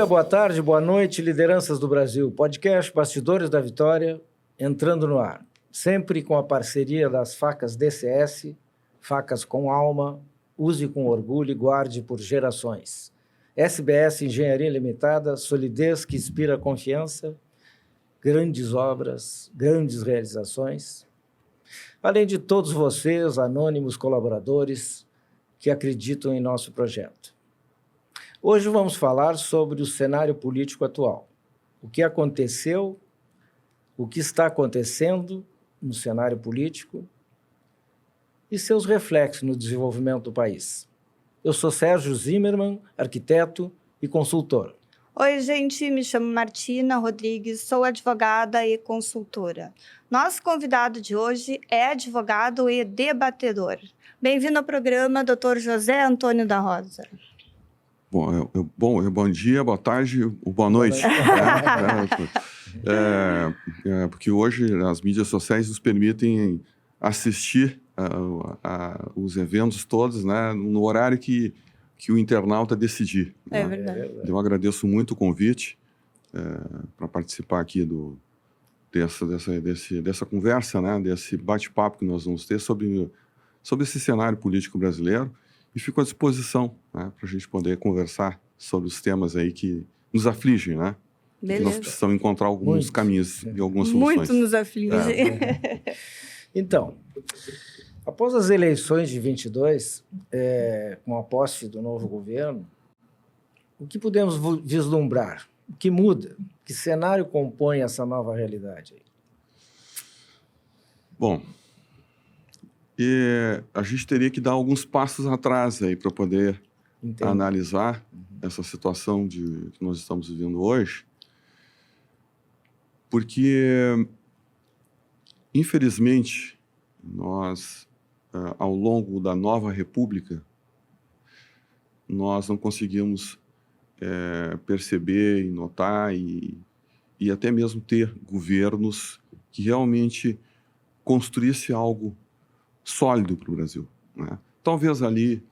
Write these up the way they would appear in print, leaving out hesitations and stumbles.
boa tarde, boa noite, lideranças do Brasil. Podcast Bastidores da Vitória, entrando no ar. Sempre com a parceria das facas DCS, facas com alma, use com orgulho e guarde por gerações. SBS Engenharia Limitada, solidez que inspira confiança, grandes obras, grandes realizações. Além de todos vocês, anônimos colaboradores, que acreditam em nosso projeto. Hoje vamos falar sobre o cenário político atual. O que aconteceu, o que está acontecendo no cenário político e seus reflexos no desenvolvimento do país. Eu sou Sérgio Zimmermann, arquiteto e consultor. Oi, gente, me chamo Martina Rodrigues, sou advogada e consultora. Nosso convidado de hoje é advogado e debatedor. Bem-vindo ao programa, Dr. José Antônio da Rosa. Bom dia, boa tarde, boa noite. Porque hoje as mídias sociais nos permitem assistir os eventos todos, né, no horário que o internauta decidir. É né? verdade. Eu agradeço muito o convite para participar aqui dessa conversa, né, desse bate-papo que nós vamos ter sobre esse cenário político brasileiro. E fico à disposição, né, para a gente poder conversar sobre os temas aí que nos afligem, né? Beleza. Nós precisamos encontrar alguns caminhos e algumas soluções. Muito nos aflige. Então, após as eleições de 22, com a posse do novo governo, o que podemos vislumbrar? O que muda? Que cenário compõe essa nova realidade? Bom, a gente teria que dar alguns passos atrás aí para poder analisar essa situação que nós estamos vivendo hoje, porque, infelizmente, nós, ao longo da nova república, nós não conseguimos perceber e notar e até mesmo ter governos que realmente construísse algo sólido para o Brasil. Né? Talvez ali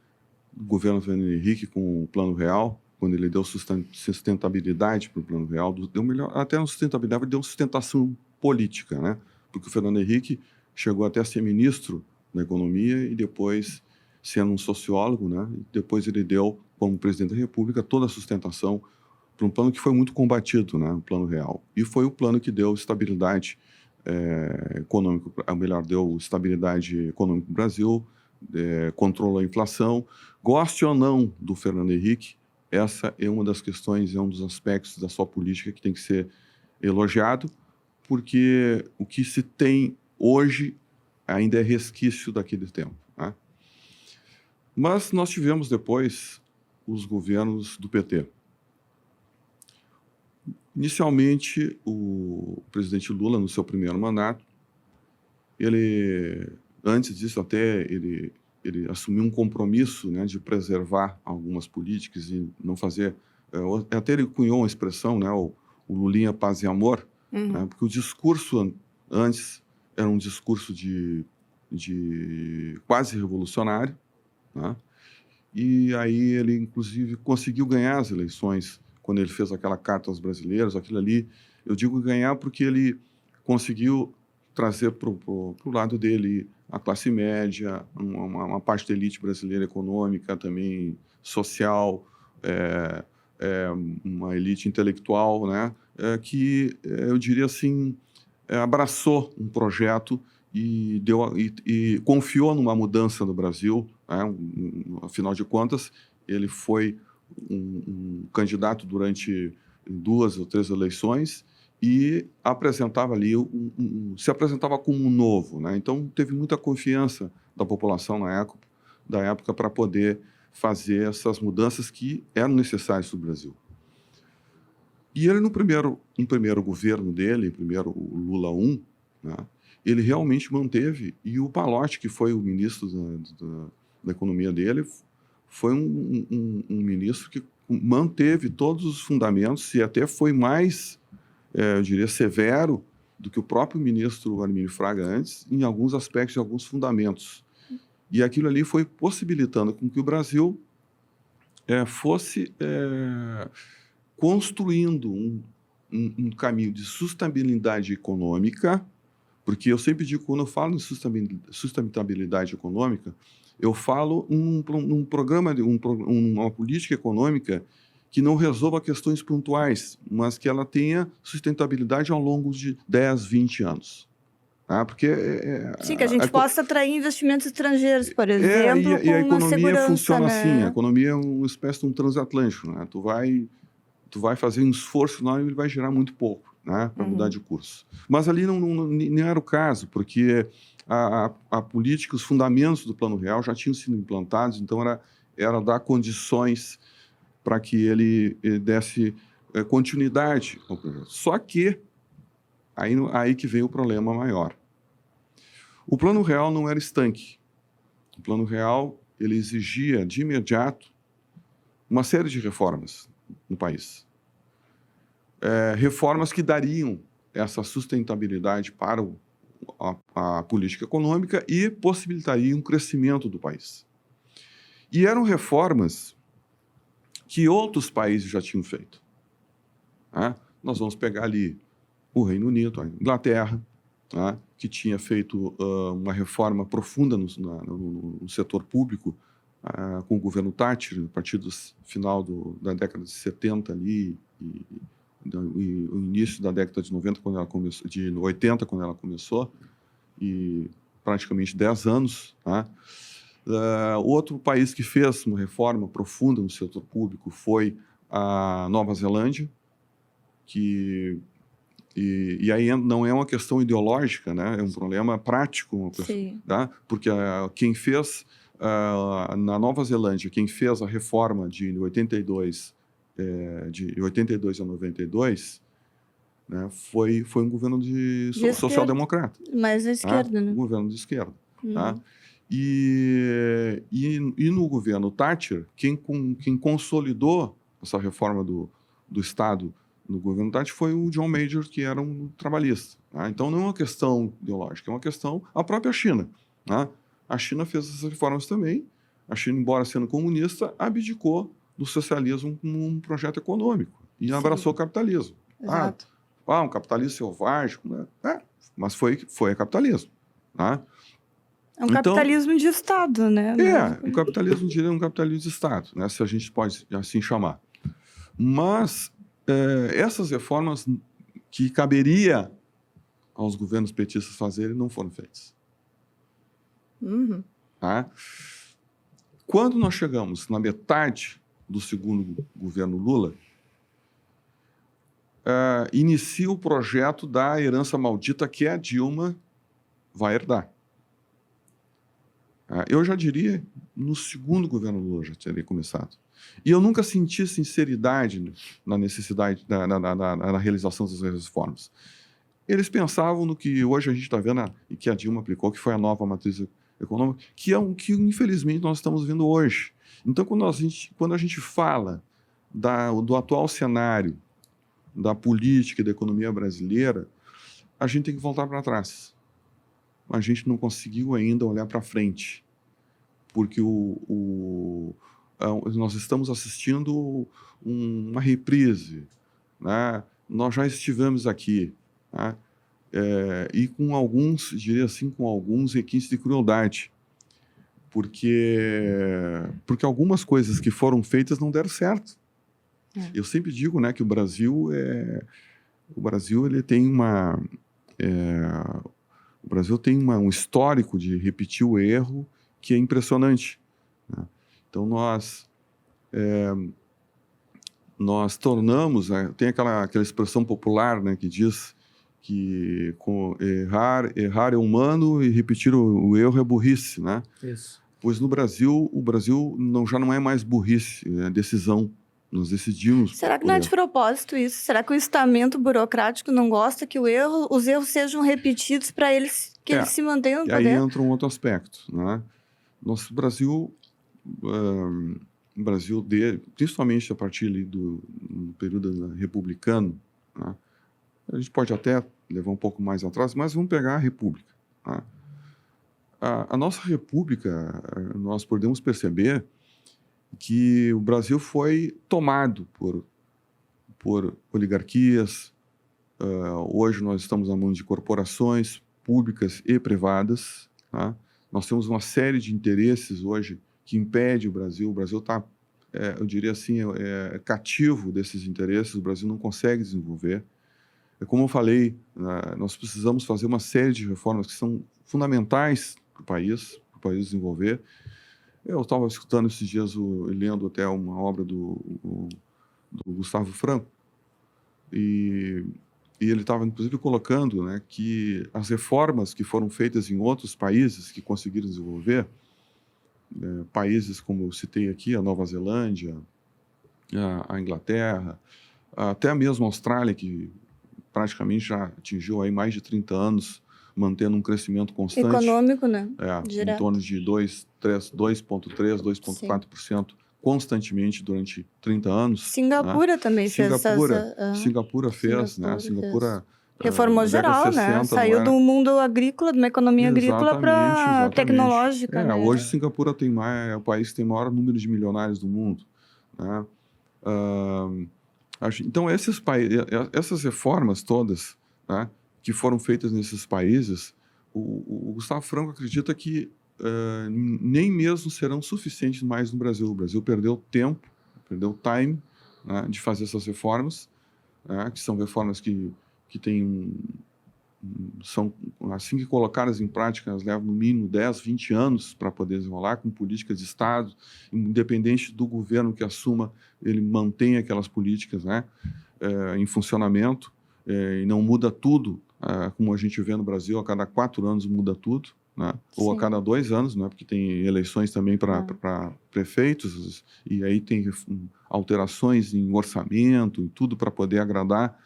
o governo Fernando Henrique com o Plano Real, quando ele deu sustentabilidade para o Plano Real, deu melhor, até não sustentabilidade, deu sustentação política, né? Porque o Fernando Henrique chegou até a ser ministro da Economia e depois, sendo um sociólogo, né? Depois ele deu, como presidente da República, toda a sustentação para um plano que foi muito combatido, né? O Plano Real. E foi o plano que deu estabilidade econômico, ou melhor, deu estabilidade econômica no Brasil, controlou a inflação. Goste ou não do Fernando Henrique, essa é uma das questões, é um dos aspectos da sua política que tem que ser elogiado, porque o que se tem hoje ainda é resquício daquele tempo. Né? Mas nós tivemos depois os governos do PT. Inicialmente, o presidente Lula, no seu primeiro mandato, antes disso até, ele assumiu um compromisso, né, de preservar algumas políticas e não fazer... até ele cunhou uma expressão, né, o Lulinha Paz e Amor, né, porque o discurso antes era um discurso de quase revolucionário, né, e aí ele, inclusive, conseguiu ganhar as eleições quando ele fez aquela carta aos brasileiros, aquilo ali, eu digo ganhar porque ele conseguiu trazer para o lado dele a classe média, uma parte da elite brasileira econômica, também social, uma elite intelectual, né, que, eu diria assim, abraçou um projeto e confiou numa mudança no Brasil. Né, afinal de contas, ele foi um candidato durante 2 ou 3 eleições e apresentava ali se apresentava como um novo, né? Então teve muita confiança da população da época para poder fazer essas mudanças que eram necessárias no Brasil. E ele no primeiro governo dele, o Lula I, né, ele realmente manteve, e o Palocci, que foi o ministro da Economia dele, foi um ministro que manteve todos os fundamentos e até foi mais, eu diria, severo do que o próprio ministro Armínio Fraga antes, em alguns aspectos e alguns fundamentos. E aquilo ali foi possibilitando com que o Brasil fosse construindo um caminho de sustentabilidade econômica, porque eu sempre digo, quando eu falo em sustentabilidade econômica, eu falo num programa, uma política econômica que não resolva questões pontuais, mas que ela tenha sustentabilidade ao longo de 10, 20 anos. Porque sim, que a gente possa atrair investimentos estrangeiros, por exemplo, e a com uma economia segurança, funciona né? assim, a economia é uma espécie de um transatlântico, né? Tu vai fazer um esforço enorme e ele vai gerar muito pouco, né, para mudar de curso. Mas ali nem era o caso, porque a política, os fundamentos do Plano Real já tinham sido implantados, então era dar condições para que ele desse continuidade ao projeto. Só que aí que veio o problema maior. O Plano Real não era estanque. O Plano Real ele exigia de imediato uma série de reformas no país. Reformas que dariam essa sustentabilidade para a política econômica e possibilitariam um crescimento do país. E eram reformas que outros países já tinham feito. Nós vamos pegar ali o Reino Unido, a Inglaterra, que tinha feito uma reforma profunda no setor público, com o governo Thatcher, a partir do final da década de 70 ali, e o início da década de 90, quando ela começou, de 80, quando ela começou, e praticamente 10 anos. Outro país que fez uma reforma profunda no setor público foi a Nova Zelândia, e aí não é uma questão ideológica, né? É um problema prático, porque quem fez na Nova Zelândia, quem fez a reforma de 82 a 92, né, foi um governo de social-democrata. Mais à esquerda, né? Um governo de esquerda. E no governo Thatcher, quem consolidou essa reforma do Estado no governo Thatcher foi o John Major, que era um trabalhista. Então, não é uma questão ideológica, é uma questão... A própria China. A China fez essas reformas também. A China, embora sendo comunista, abdicou do socialismo como um projeto econômico e abraçou o capitalismo. Exato. Um capitalismo selvagem, né? Mas foi capitalismo. É um capitalismo de Estado, né? Um capitalismo de Estado, né? Se a gente pode assim chamar. Mas essas reformas que caberia aos governos petistas fazerem não foram feitas. Quando nós chegamos na metade do segundo governo Lula, inicia o projeto da herança maldita que a Dilma vai herdar. Eu já diria, no segundo governo Lula já teria começado. E eu nunca senti sinceridade na necessidade, na realização dessas reformas. Eles pensavam no que hoje a gente está vendo e que a Dilma aplicou, que foi a nova matriz econômica, que é que infelizmente nós estamos vendo hoje. Então, quando a gente fala do atual cenário da política e da economia brasileira, a gente tem que voltar para trás. A gente não conseguiu ainda olhar para frente, porque nós estamos assistindo uma reprise, né? Nós já estivemos aqui, né? E com alguns, diria assim, com alguns requintes de crueldade, porque algumas coisas que foram feitas não deram certo. Eu sempre digo, né, que o Brasil ele tem o Brasil tem um histórico de repetir o erro que é impressionante, né? Então nós tornamos, né, tem aquela expressão popular, né, que diz que errar é humano e repetir o erro é burrice, né? Isso. Pois no Brasil, já não é mais burrice, é decisão. Nós decidimos... Será que não é de propósito isso? Será que o estamento burocrático não gosta que os erros sejam repetidos para eles se mantenham no poder? E aí entra um outro aspecto, né? Nosso Brasil, principalmente a partir ali do período republicano, né? A gente pode até levar um pouco mais atrás, mas vamos pegar a República, né? A nossa República, nós podemos perceber que o Brasil foi tomado por oligarquias. Hoje nós estamos na mão de corporações públicas e privadas. Tá? Nós temos uma série de interesses hoje que impede o Brasil. O Brasil está, eu diria assim, cativo desses interesses. O Brasil não consegue desenvolver. Como eu falei, nós precisamos fazer uma série de reformas que são fundamentais para o país desenvolver. Eu estava escutando esses dias, lendo até uma obra do Gustavo Franco, e ele estava, inclusive, colocando, né, que as reformas que foram feitas em outros países que conseguiram desenvolver, países como eu citei aqui, a Nova Zelândia, a Inglaterra, até mesmo a Austrália, que praticamente já atingiu aí mais de 30 anos, mantendo um crescimento constante. Econômico, né? Em torno de 2,3%, 2,4% constantemente durante 30 anos. Singapura, né? Também Singapura fez, né? Singapura reformou geral, 60, né? Saiu do mundo agrícola, de uma economia agrícola para tecnológica. Né? Hoje Singapura é o país que tem o maior número de milionários do mundo. Né? Então, essas reformas todas, né, que foram feitas nesses países, o Gustavo Franco acredita que nem mesmo serão suficientes mais no Brasil. O Brasil perdeu tempo, perdeu time, né, de fazer essas reformas, né, que são reformas que são, assim que colocadas em prática, elas levam no mínimo 10, 20 anos para poder desenrolar, com políticas de Estado, independente do governo que assuma, ele mantém aquelas políticas, né, em funcionamento, e não muda tudo, como a gente vê no Brasil, a cada 4 anos muda tudo, né, ou a cada 2 anos, né, porque tem eleições também para prefeitos, e aí tem alterações em orçamento e tudo para poder agradar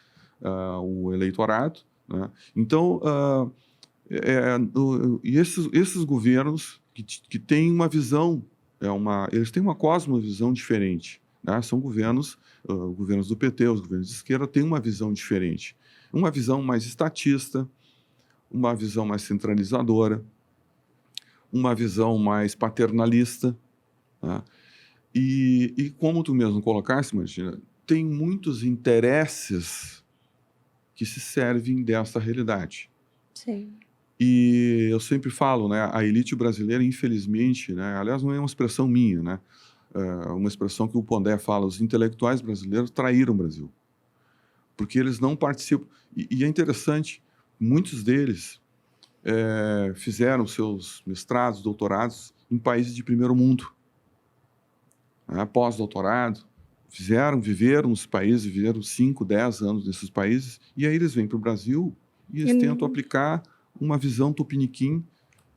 o eleitorado. Né? Então, esses governos que têm uma visão, eles têm uma cosmovisão diferente. Né? São governos do PT, os governos de esquerda têm uma visão diferente. Uma visão mais estatista, uma visão mais centralizadora, uma visão mais paternalista. Né? E como tu mesmo colocaste, Martina, tem muitos interesses que se servem dessa realidade. Sim. E eu sempre falo, né, a elite brasileira, infelizmente, né, aliás, não é uma expressão minha, né, uma expressão que o Pondé fala, os intelectuais brasileiros traíram o Brasil, porque eles não participam. E é interessante, muitos deles fizeram seus mestrados, doutorados em países de primeiro mundo, né, pós-doutorado, viveram nos países, viveram 5, 10 anos nesses países, e aí eles vêm para o Brasil e eles tentam aplicar uma visão tupiniquim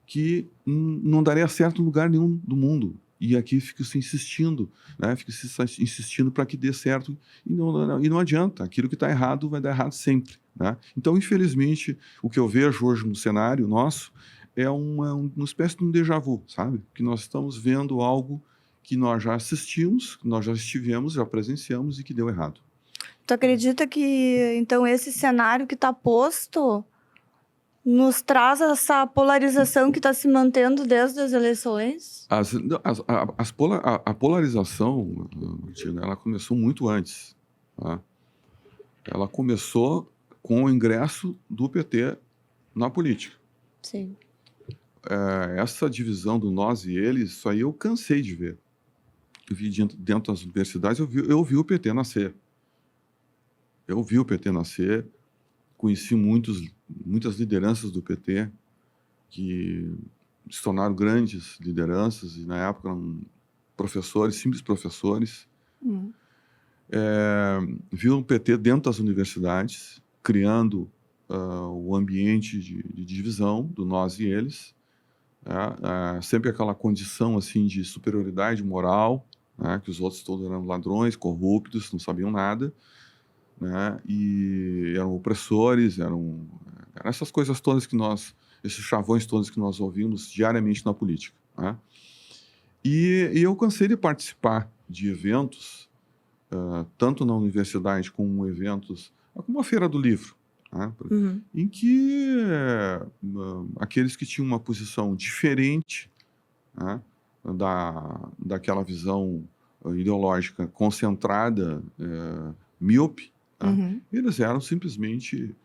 que não daria certo em lugar nenhum do mundo. E aqui fica-se insistindo, né? Fica-se insistindo para que dê certo, e não adianta. Aquilo que está errado vai dar errado sempre. Né? Então, infelizmente, o que eu vejo hoje no cenário nosso é uma espécie de um déjà vu, sabe? Que nós estamos vendo algo que nós já assistimos, que nós já estivemos, já presenciamos e que deu errado. Tu acredita que, então, esse cenário que está posto nos traz essa polarização que está se mantendo desde as eleições? A polarização, Martina, ela começou muito antes. Tá? Ela começou com o ingresso do PT na política. Sim. Essa divisão do nós e eles, isso aí eu cansei de ver. Eu vi dentro das universidades, eu vi o PT nascer. Eu vi o PT nascer, conheci muitas lideranças do PT que se tornaram grandes lideranças e, na época, eram professores, simples professores. Vi o PT dentro das universidades, criando o ambiente de divisão do nós e eles. Sempre aquela condição assim, de superioridade moral, né, que os outros todos eram ladrões, corruptos, não sabiam nada, né, e eram opressores, eram essas coisas todas esses chavões todos que nós ouvimos diariamente na política. Né? E eu cansei de participar de eventos, tanto na universidade como eventos, como a Feira do Livro, né, em que aqueles que tinham uma posição diferente, né, daquela visão ideológica concentrada, míope, né? Uhum. Eles eram simplesmente,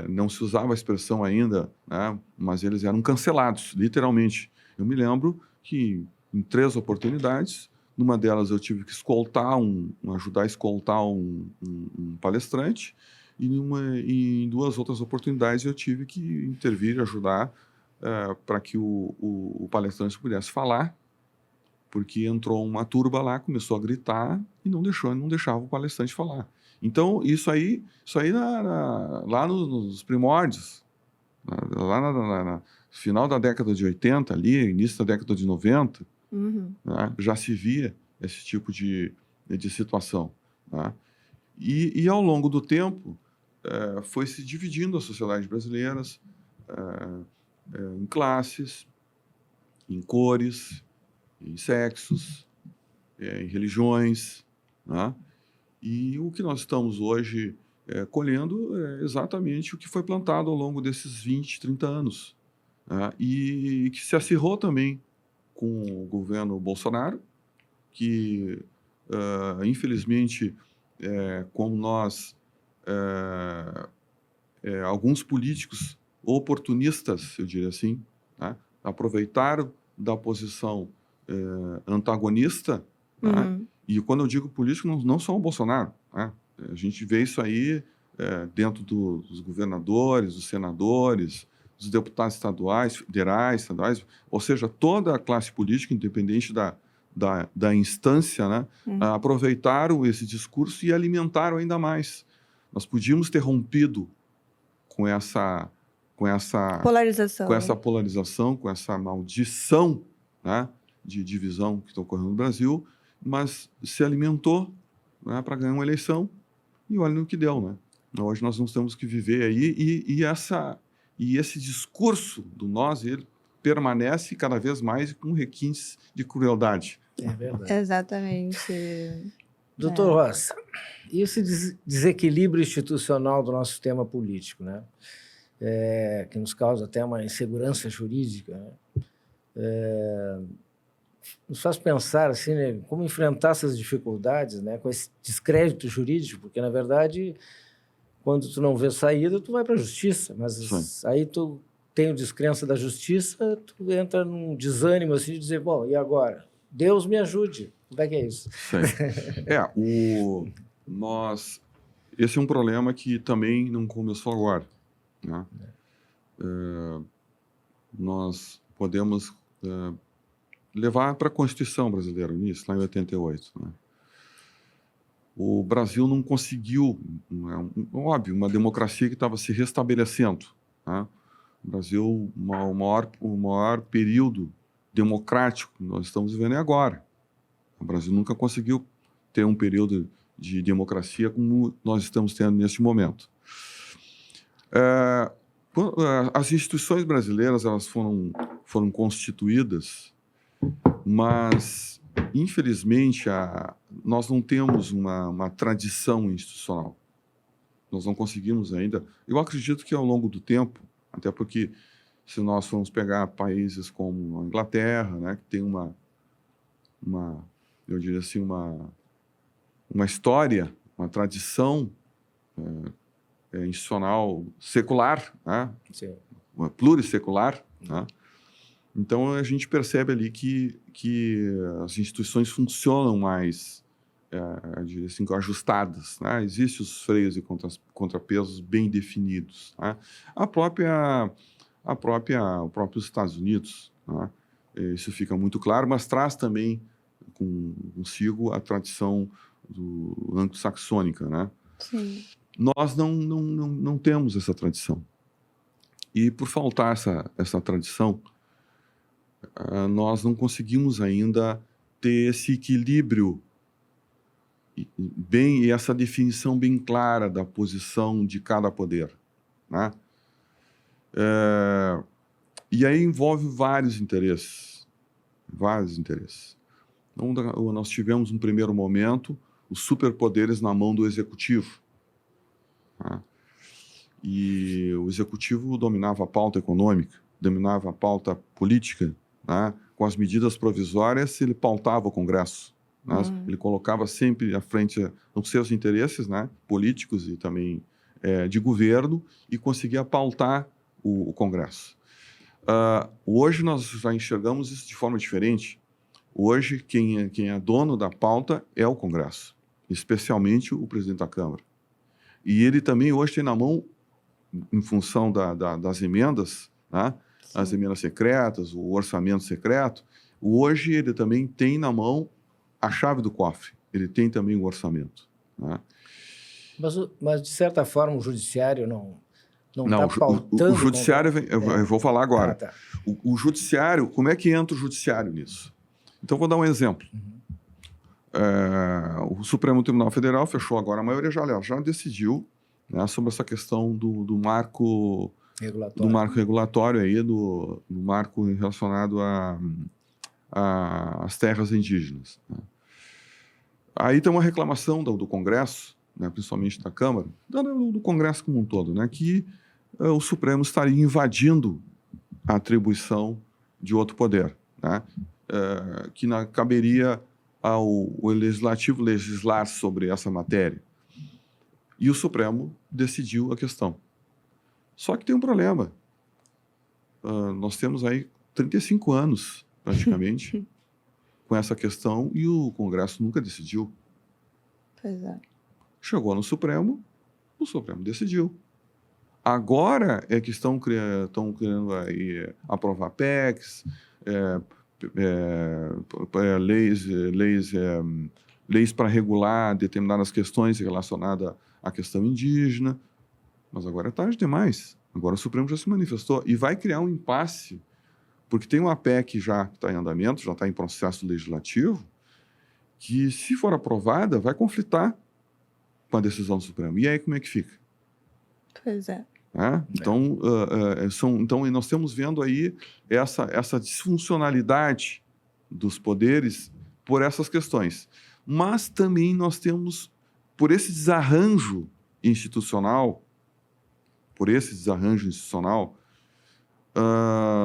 não se usava a expressão ainda, né? Mas eles eram cancelados, literalmente. Eu me lembro que em 3 oportunidades, numa delas eu tive que ajudar a escoltar um palestrante, e em 2 outras oportunidades eu tive que intervir e ajudar para que o palestrante pudesse falar, porque entrou uma turba lá, começou a gritar e não deixava o palestrante falar. Então, isso aí lá nos primórdios, lá no final da década de 80, ali, início da década de 90, Uhum. né, já se via esse tipo de situação, né? E ao longo do tempo, foi se dividindo a sociedade brasileira em classes, em cores, em sexos, em religiões, né? E o que nós estamos hoje colhendo é exatamente o que foi plantado ao longo desses 20, 30 anos, né? E que se acirrou também com o governo Bolsonaro, que, infelizmente, como nós, alguns políticos oportunistas, eu diria assim, né, aproveitaram da posição antagonista, né? Uhum. E quando eu digo político, não só o Bolsonaro, né? A gente vê isso aí dentro dos governadores, dos senadores, dos deputados estaduais, federais, ou seja, toda a classe política, independente da instância, né, aproveitaram esse discurso e alimentaram ainda mais. Nós podíamos ter rompido com essa Polarização. com essa maldição, né, de divisão que está ocorrendo no Brasil, mas se alimentou, né, para ganhar uma eleição, e olha no que deu, né? Hoje nós temos que viver aí, e esse discurso do nós, ele permanece cada vez mais com requintes de crueldade. É verdade. Exatamente. Doutor Roça, e esse desequilíbrio institucional do nosso sistema político, né? Que nos causa até uma insegurança jurídica, né? Nos faz pensar assim, né, como enfrentar essas dificuldades, né, com esse descrédito jurídico, porque, na verdade, quando tu não vê saída, tu vai para a justiça, mas Sim. aí tu tem o descrença da justiça, tu entra num desânimo assim, de dizer, bom, e agora? Deus me ajude. Como é que é isso? Sim. Esse é um problema que também não começou agora, né? Nós podemos levar para a Constituição brasileira, nisso, lá em 88, né? O Brasil não conseguiu, óbvio, uma democracia que estava se restabelecendo, né? O Brasil, o maior período democrático que nós estamos vivendo é agora. O Brasil nunca conseguiu ter um período de democracia como nós estamos tendo neste momento. As instituições brasileiras, elas foram constituídas, mas, infelizmente, nós não temos uma tradição institucional. Nós não conseguimos ainda. Eu acredito que ao longo do tempo, até porque se nós formos pegar países como a Inglaterra, né, que tem eu diria assim, uma história, uma tradição institucional secular, né? Sim. Plurissecular, né? Então, a gente percebe ali que as instituições funcionam mais, eu diria assim, ajustadas, né? Existem os freios e contrapesos bem definidos, né? Os próprios Estados Unidos, né? Isso fica muito claro, mas traz também consigo a tradição anglo-saxônica, né? Sim. Nós não temos essa tradição. E por faltar essa tradição, nós não conseguimos ainda ter esse equilíbrio e essa definição bem clara da posição de cada poder, né? E aí envolve vários interesses. Então, nós tivemos, no primeiro momento, os superpoderes na mão do executivo, né? E o executivo dominava a pauta econômica, dominava a pauta política, né? Com as medidas provisórias, ele pautava o Congresso, né? Ele colocava sempre à frente os seus interesses, né, políticos e também de governo, e conseguia pautar o Congresso. Hoje nós já enxergamos isso de forma diferente. Hoje quem é dono da pauta é o Congresso, especialmente o presidente da Câmara. E ele também hoje tem na mão, em função das emendas, né, as emendas secretas, o orçamento secreto, hoje ele também tem na mão a chave do cofre, ele tem também o orçamento, né? Mas, de certa forma, o judiciário não está pautando... O judiciário, eu vou falar agora. Tá. O judiciário, como é que entra o judiciário nisso? Então, vou dar um exemplo. O Supremo Tribunal Federal fechou agora, a maioria já decidiu, né, sobre essa questão do marco regulatório, aí, do marco relacionado às terras indígenas, né? Aí tem uma reclamação do Congresso, né, principalmente da Câmara, do Congresso como um todo, né, que o Supremo estaria invadindo a atribuição de outro poder, né, que caberia ao Legislativo legislar sobre essa matéria. E o Supremo decidiu a questão. Só que tem um problema. Nós temos aí 35 anos, praticamente, com essa questão, e o Congresso nunca decidiu. Pois é. Chegou no Supremo, o Supremo decidiu. Agora é que estão querendo aí aprovar PECs, leis para regular determinadas questões relacionadas à questão indígena. Mas agora é tarde demais. Agora o Supremo já se manifestou e vai criar um impasse, porque tem uma PEC já que está em andamento, já está em processo legislativo, que, se for aprovada, vai conflitar com a decisão do Supremo. E aí como é que fica? Pois é. Então, nós estamos vendo aí essa disfuncionalidade dos poderes por essas questões. Mas também nós temos, por esse desarranjo institucional,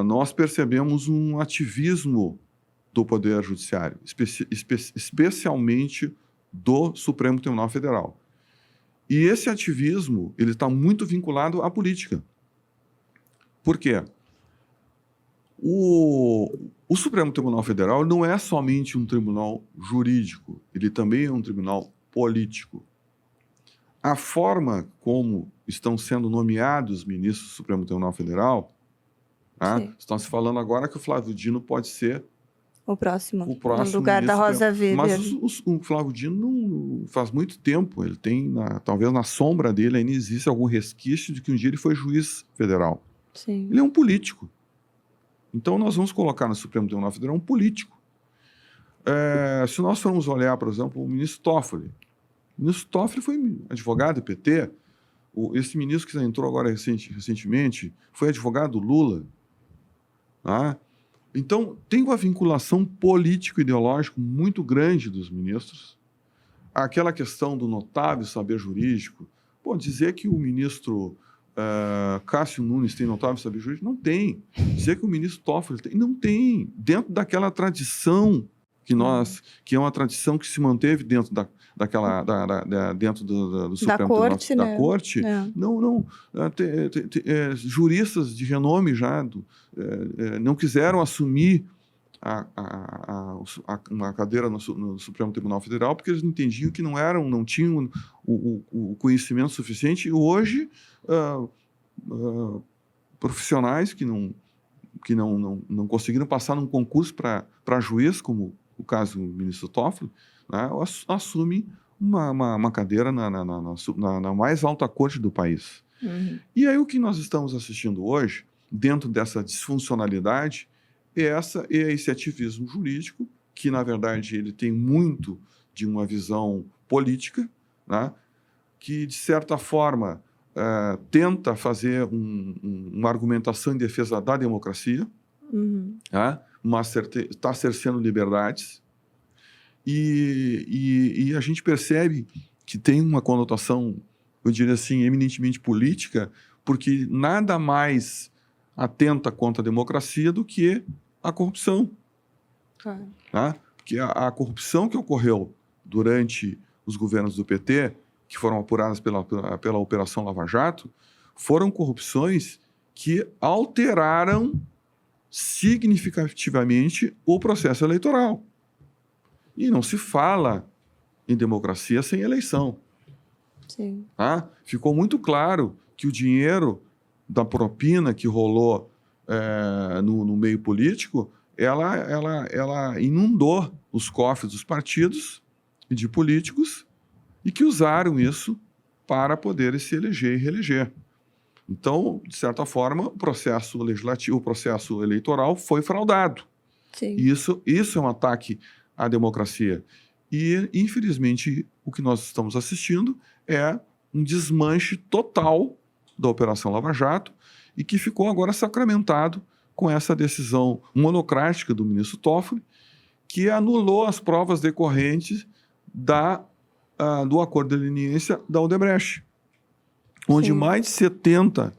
nós percebemos um ativismo do Poder Judiciário, especialmente do Supremo Tribunal Federal. E esse ativismo ele está muito vinculado à política. Por quê? O Supremo Tribunal Federal não é somente um tribunal jurídico, ele também é um tribunal político. A forma como estão sendo nomeados os ministros do Supremo Tribunal Federal, estão se falando agora que o Flávio Dino pode ser o próximo no lugar da Rosa Weber. Mas o Flávio Dino não faz muito tempo, ele tem, talvez na sombra dele ainda existe algum resquício de que um dia ele foi juiz federal. Sim. Ele é um político. Então nós vamos colocar no Supremo Tribunal Federal um político. Se nós formos olhar, por exemplo, o ministro Toffoli. O ministro Toffoli foi advogado do PT. Esse ministro que entrou agora recentemente foi advogado do Lula. Então, tem uma vinculação político-ideológica muito grande dos ministros. Aquela questão do notável saber jurídico. Dizer que o ministro Cássio Nunes tem notável saber jurídico? Não tem. Dizer que o ministro Toffoli tem? Não tem. Dentro daquela tradição que é uma tradição que se manteve dentro dentro do Supremo Tribunal da Corte, juristas de renome já não quiseram assumir uma cadeira no Supremo Tribunal Federal porque eles entendiam que não tinham o conhecimento suficiente. E hoje profissionais que não conseguiram passar num concurso para juiz, como o caso do ministro Toffoli, assumem uma cadeira na mais alta corte do país. Uhum. E aí o que nós estamos assistindo hoje, dentro dessa disfuncionalidade, é esse ativismo jurídico, que, na verdade, ele tem muito de uma visão política, que, de certa forma, tenta fazer uma argumentação em defesa da democracia, uhum, mas está cerceando liberdades. E a gente percebe que tem uma conotação, eu diria assim, eminentemente política, porque nada mais atenta contra a democracia do que a corrupção. claro. que a corrupção que ocorreu durante os governos do PT, que foram apuradas pela Operação Lava Jato, foram corrupções que alteraram significativamente o processo eleitoral. E não se fala em democracia sem eleição. Sim. Tá? Ficou muito claro que o dinheiro da propina que rolou no meio político, ela inundou os cofres dos partidos e de políticos e que usaram isso para poderem se eleger e reeleger. Então, de certa forma, o processo legislativo, o processo eleitoral foi fraudado. Sim. Isso é um ataque à democracia. E, infelizmente, o que nós estamos assistindo é um desmanche total da Operação Lava Jato e que ficou agora sacramentado com essa decisão monocrática do ministro Toffoli, que anulou as provas decorrentes do acordo de leniência da Odebrecht, onde Sim. mais de 70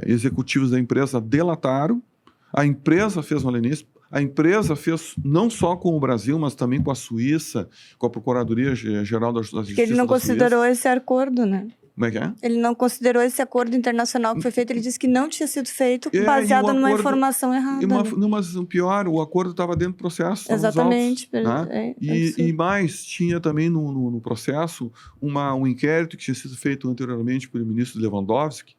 executivos da empresa delataram, a empresa fez uma leniência, a empresa fez não só com o Brasil, mas também com a Suíça, com a Procuradoria-Geral da Justiça. Porque ele não considerou esse acordo, né? Como é que é? Ele não considerou esse acordo internacional que foi feito, ele disse que não tinha sido feito baseado numa informação errada. Não, mas o pior, o acordo estava dentro do processo. Exatamente. Né? E mais, tinha também no processo um inquérito que tinha sido feito anteriormente pelo ministro Lewandowski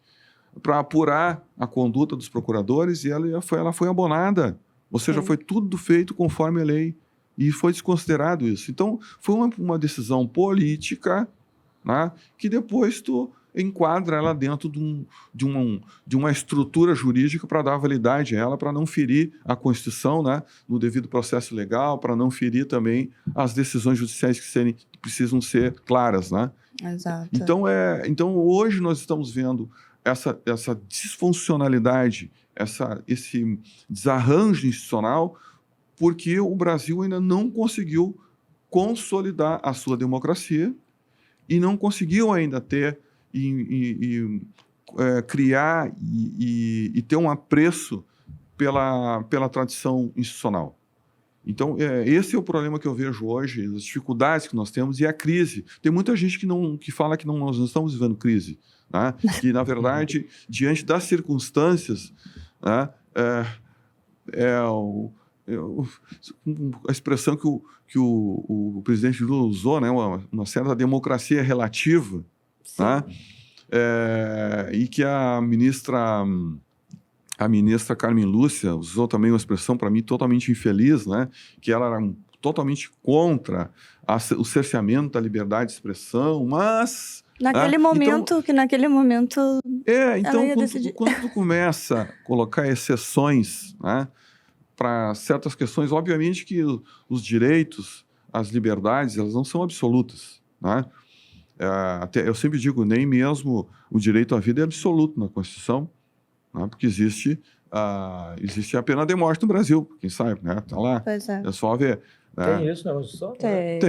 para apurar a conduta dos procuradores e ela foi abonada. Ou seja, foi tudo feito conforme a lei e foi desconsiderado isso. Então, foi uma decisão política, né, que depois tu enquadra ela dentro de uma estrutura jurídica para dar validade a ela, para não ferir a Constituição, né, no devido processo legal, para não ferir também as decisões judiciais que precisam ser claras, né? Exato. Então hoje nós estamos vendo essa disfuncionalidade, esse desarranjo institucional, porque o Brasil ainda não conseguiu consolidar a sua democracia e não conseguiu ainda ter criar e ter um apreço pela tradição institucional. Então, esse é o problema que eu vejo hoje, as dificuldades que nós temos e a crise. Tem muita gente que fala que nós não estamos vivendo crise, né? Que, na verdade, diante das circunstâncias, né, a expressão que o presidente Lula usou, né, uma certa democracia relativa, né, e que a ministra Carmen Lúcia usou também uma expressão, para mim, totalmente infeliz, né, que ela era totalmente contra o cerceamento da liberdade de expressão, mas... Naquele momento... Então, quando tu começa a colocar exceções, né, para certas questões, obviamente que os direitos, as liberdades, elas não são absolutas, né? Eu sempre digo, nem mesmo o direito à vida é absoluto na Constituição, né? Porque existe a pena de morte no Brasil, quem sabe, né? Tá lá, Pois é. é só ver. Né? Tem isso na Constituição? Tem.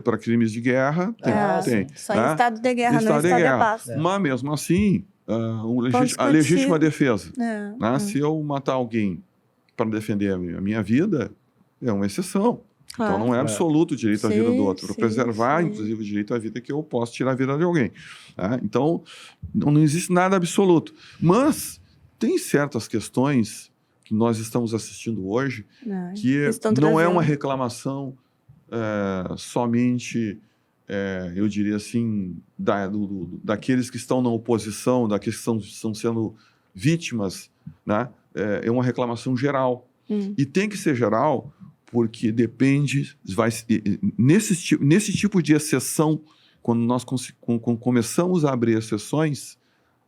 Para crimes de guerra, tem. Só em estado de guerra, não em estado de paz. Mas mesmo assim, a legítima defesa. Né? Se eu matar alguém para defender a minha vida, é uma exceção. Claro. Então, não é absoluto o direito à vida do outro. Para preservar, inclusive, o direito à vida que eu posso tirar a vida de alguém. Tá? Então, não existe nada absoluto. Mas tem certas questões que nós estamos assistindo hoje que não é uma reclamação somente, eu diria assim, daqueles que estão na oposição, daqueles que estão sendo vítimas, né? É uma reclamação geral. E tem que ser geral porque depende... Nesse tipo de exceção, quando nós começamos a abrir exceções,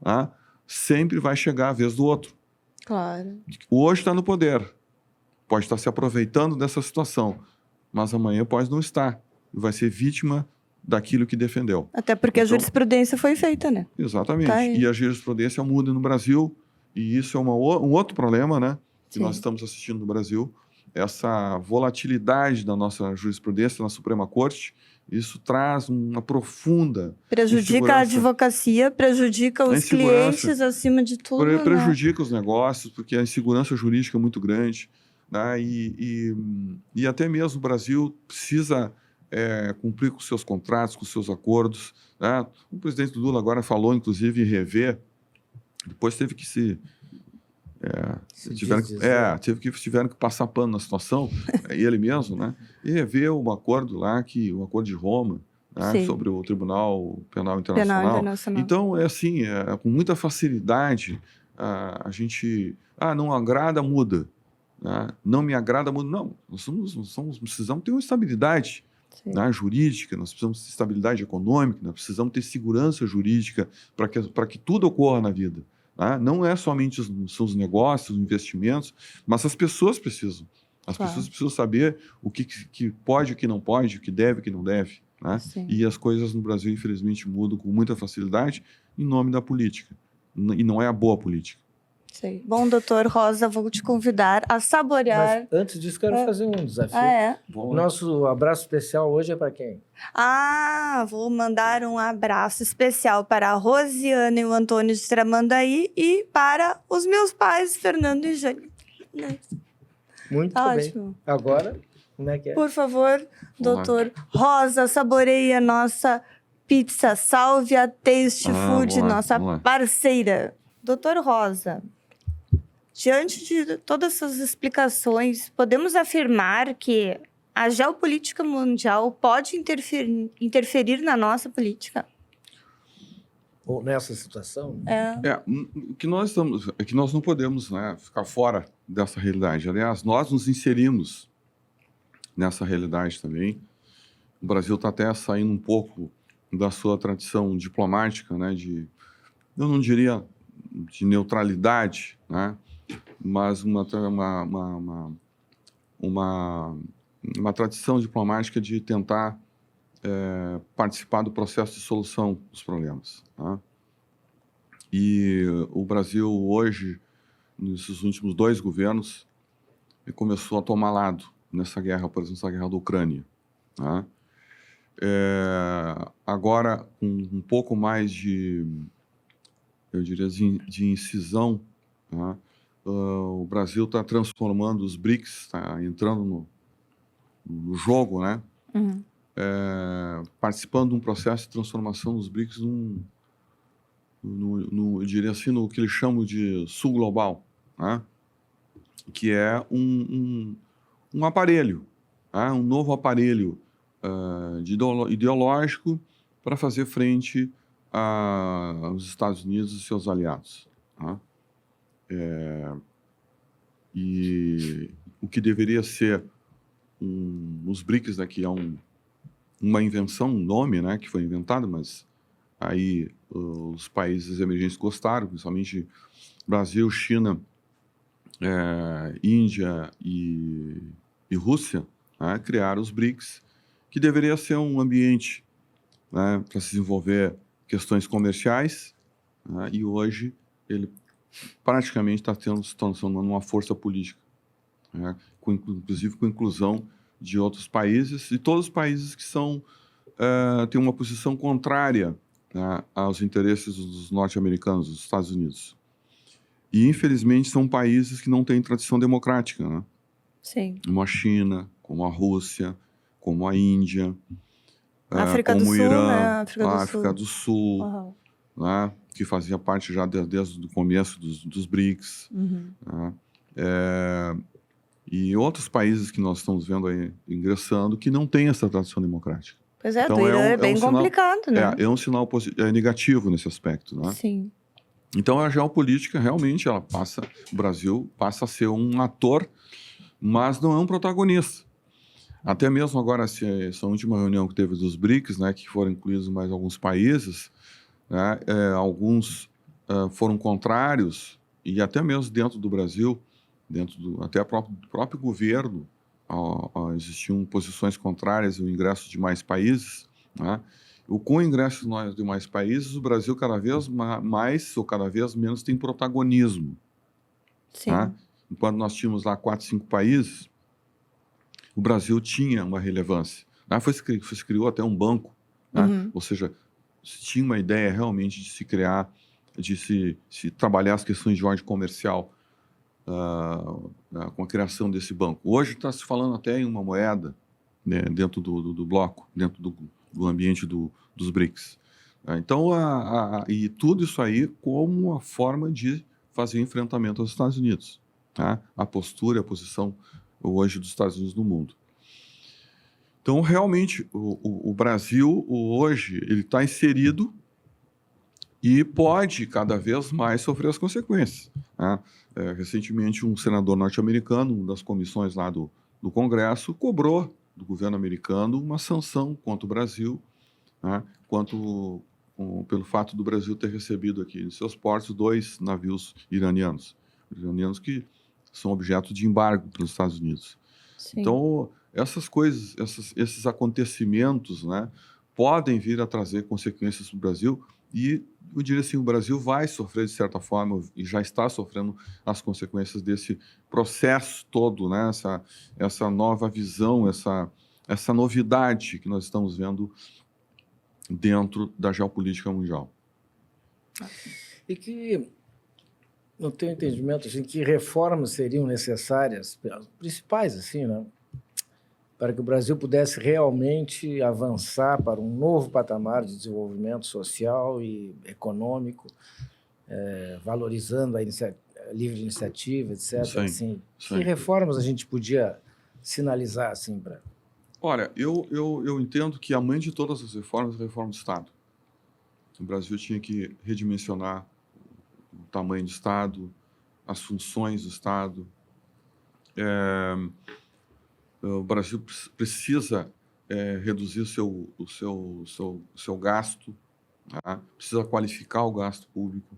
né, sempre vai chegar a vez do outro. Claro. Hoje está no poder, pode estar se aproveitando dessa situação, mas amanhã pode não estar e vai ser vítima daquilo que defendeu. Até porque a jurisprudência foi feita, né? Exatamente. E a jurisprudência muda no Brasil e isso é um outro problema, né? Que nós estamos assistindo no Brasil. Essa volatilidade da nossa jurisprudência na Suprema Corte, isso traz uma profunda... Prejudica a advocacia, prejudica os clientes acima de tudo. Prejudica os negócios, porque a insegurança jurídica é muito grande. né? E até mesmo o Brasil precisa cumprir com seus contratos, com seus acordos, né? O presidente Lula agora falou, inclusive, em rever, depois teve que tiveram que passar pano na situação, ele mesmo, né? E rever o acordo lá, o acordo de Roma, né? Sobre o Tribunal Penal Internacional. Então, com muita facilidade, a gente... não agrada, muda. Né? Não me agrada, muda. Não, nós precisamos ter uma estabilidade, né, jurídica, nós precisamos ter estabilidade econômica, nós precisamos ter segurança jurídica para que tudo ocorra na vida. Né? Não é somente os negócios, os investimentos, mas as pessoas precisam. As pessoas precisam saber o que pode, o que não pode, o que deve, o que não deve. Né? E as coisas no Brasil, infelizmente, mudam com muita facilidade em nome da política. E não é a boa política. Sei. Bom, doutor Rosa, vou te convidar a saborear... Mas antes disso, quero fazer um desafio. Nosso abraço especial hoje é para quem? Vou mandar um abraço especial para a Rosiana e o Antônio de Tramandaí e para os meus pais, Fernando e Jane. Muito bem. Agora, como é que é? Por favor, doutor Rosa, saboreie a nossa pizza. Salve a Taste Food, nossa parceira. Doutor Rosa, diante de todas essas explicações, podemos afirmar que a geopolítica mundial pode interferir na nossa política? Ou nessa situação? O que nós estamos é que nós não podemos, né, ficar fora dessa realidade. Aliás, nós nos inserimos nessa realidade também. O Brasil está até saindo um pouco da sua tradição diplomática, né, eu não diria de neutralidade, né, mas uma tradição diplomática de tentar participar do processo de solução dos problemas. Tá? E o Brasil hoje, nesses últimos 2 governos, começou a tomar lado nessa guerra, por exemplo, essa guerra da Ucrânia. Tá? Agora, com um pouco mais de, eu diria, de incisão, tá? O Brasil está transformando os BRICS, está entrando no jogo, né? Participando de um processo de transformação dos BRICS eu diria assim, no que eles chamam de sul global, né? Que é um aparelho, né? Um novo aparelho ideológico para fazer frente aos Estados Unidos e seus aliados. Né? E o que deveria ser os BRICS, né, que é uma invenção, um nome, né, que foi inventado, mas aí os países emergentes gostaram, principalmente Brasil, China, Índia e Rússia, né, criaram os BRICS, que deveria ser um ambiente, né, para se desenvolver questões comerciais, né, e hoje ele praticamente está se tornando uma força política, né, inclusive com inclusão de outros países, e todos os países que têm uma posição contrária, né, aos interesses dos norte-americanos, dos Estados Unidos. E, infelizmente, são países que não têm tradição democrática, né? Sim. Como a China, como a Rússia, como a Índia, África como do o Sul, Irã, né? a África do Sul, né? Que fazia parte já desde o começo dos BRICS. Né? E outros países que nós estamos vendo aí ingressando que não têm essa tradição democrática. Pois é, então, do Irã é bem complicado, né? É um sinal negativo nesse aspecto, né? Sim. Então, a geopolítica, realmente, o Brasil passa a ser um ator, mas não é um protagonista. Até mesmo agora, essa última reunião que teve dos BRICS, né, que foram incluídos mais alguns países, né, alguns foram contrários, e até mesmo dentro do Brasil, até o próprio governo, existiam posições contrárias ao ingresso de mais países, né? Com o ingresso de mais países, o Brasil cada vez mais ou cada vez menos tem protagonismo. Sim. Né? Enquanto nós tínhamos lá 4, 5 países, o Brasil tinha uma relevância. Né? Se criou até um banco, né? Ou seja, se tinha uma ideia realmente de se criar, de se trabalhar as questões de ordem comercial com a criação desse banco. Hoje está se falando até em uma moeda, né, dentro do bloco, dentro do ambiente dos BRICS. Então, e tudo isso aí como uma forma de fazer enfrentamento aos Estados Unidos. Tá? A postura, a posição hoje dos Estados Unidos no mundo. Então, realmente, o Brasil hoje ele está inserido e pode cada vez mais sofrer as consequências. Né? Recentemente, um senador norte-americano, uma das comissões lá do Congresso, cobrou do governo americano uma sanção contra o Brasil, né? Pelo fato do Brasil ter recebido aqui em seus portos 2 navios iranianos que são objeto de embargo pelos Estados Unidos. Sim. Então, essas coisas, esses acontecimentos, né, podem vir a trazer consequências para o Brasil e, eu diria assim, o Brasil vai sofrer, de certa forma, e já está sofrendo as consequências desse processo todo, né, essa nova visão, essa novidade que nós estamos vendo dentro da geopolítica mundial. E que, no teu entendimento, assim, que reformas seriam necessárias, principais, assim, né, para que o Brasil pudesse realmente avançar para um novo patamar de desenvolvimento social e econômico, valorizando a livre iniciativa, etc. Sim, assim, sim. Que reformas a gente podia sinalizar assim para... Olha, eu entendo que a mãe de todas as reformas é a reforma do Estado. O Brasil tinha que redimensionar o tamanho do Estado, as funções do Estado. O Brasil precisa reduzir o seu gasto, tá? Precisa qualificar o gasto público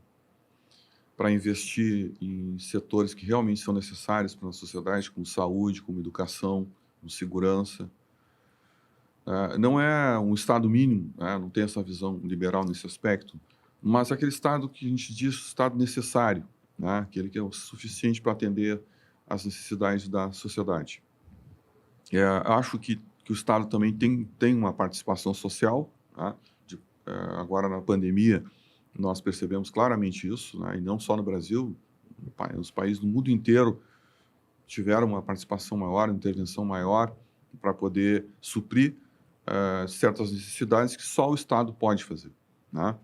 para investir em setores que realmente são necessários para a sociedade, como saúde, como educação, como segurança. Não é um Estado mínimo, né? Não tem essa visão liberal nesse aspecto, mas aquele Estado que a gente diz Estado necessário, né? Aquele que é o suficiente para atender às necessidades da sociedade. Acho que o Estado também tem uma participação social, tá? Agora, na pandemia, nós percebemos claramente isso, né? E não só no Brasil, os países do mundo inteiro tiveram uma participação maior, uma intervenção maior para poder suprir certas necessidades que só o Estado pode fazer, né?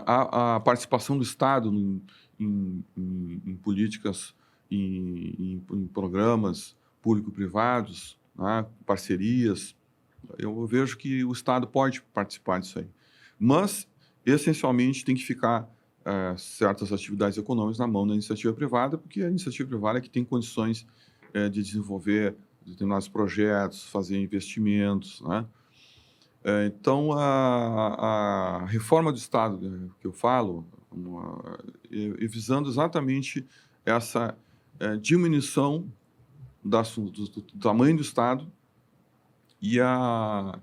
A participação do Estado em políticas, em programas público-privados, né, parcerias, eu vejo que o Estado pode participar disso aí. Mas, essencialmente, tem que ficar certas atividades econômicas na mão da iniciativa privada, porque a iniciativa privada é que tem condições de desenvolver determinados projetos, fazer investimentos, né? Então, a reforma do Estado que eu falo, visando exatamente essa diminuição do tamanho do Estado e a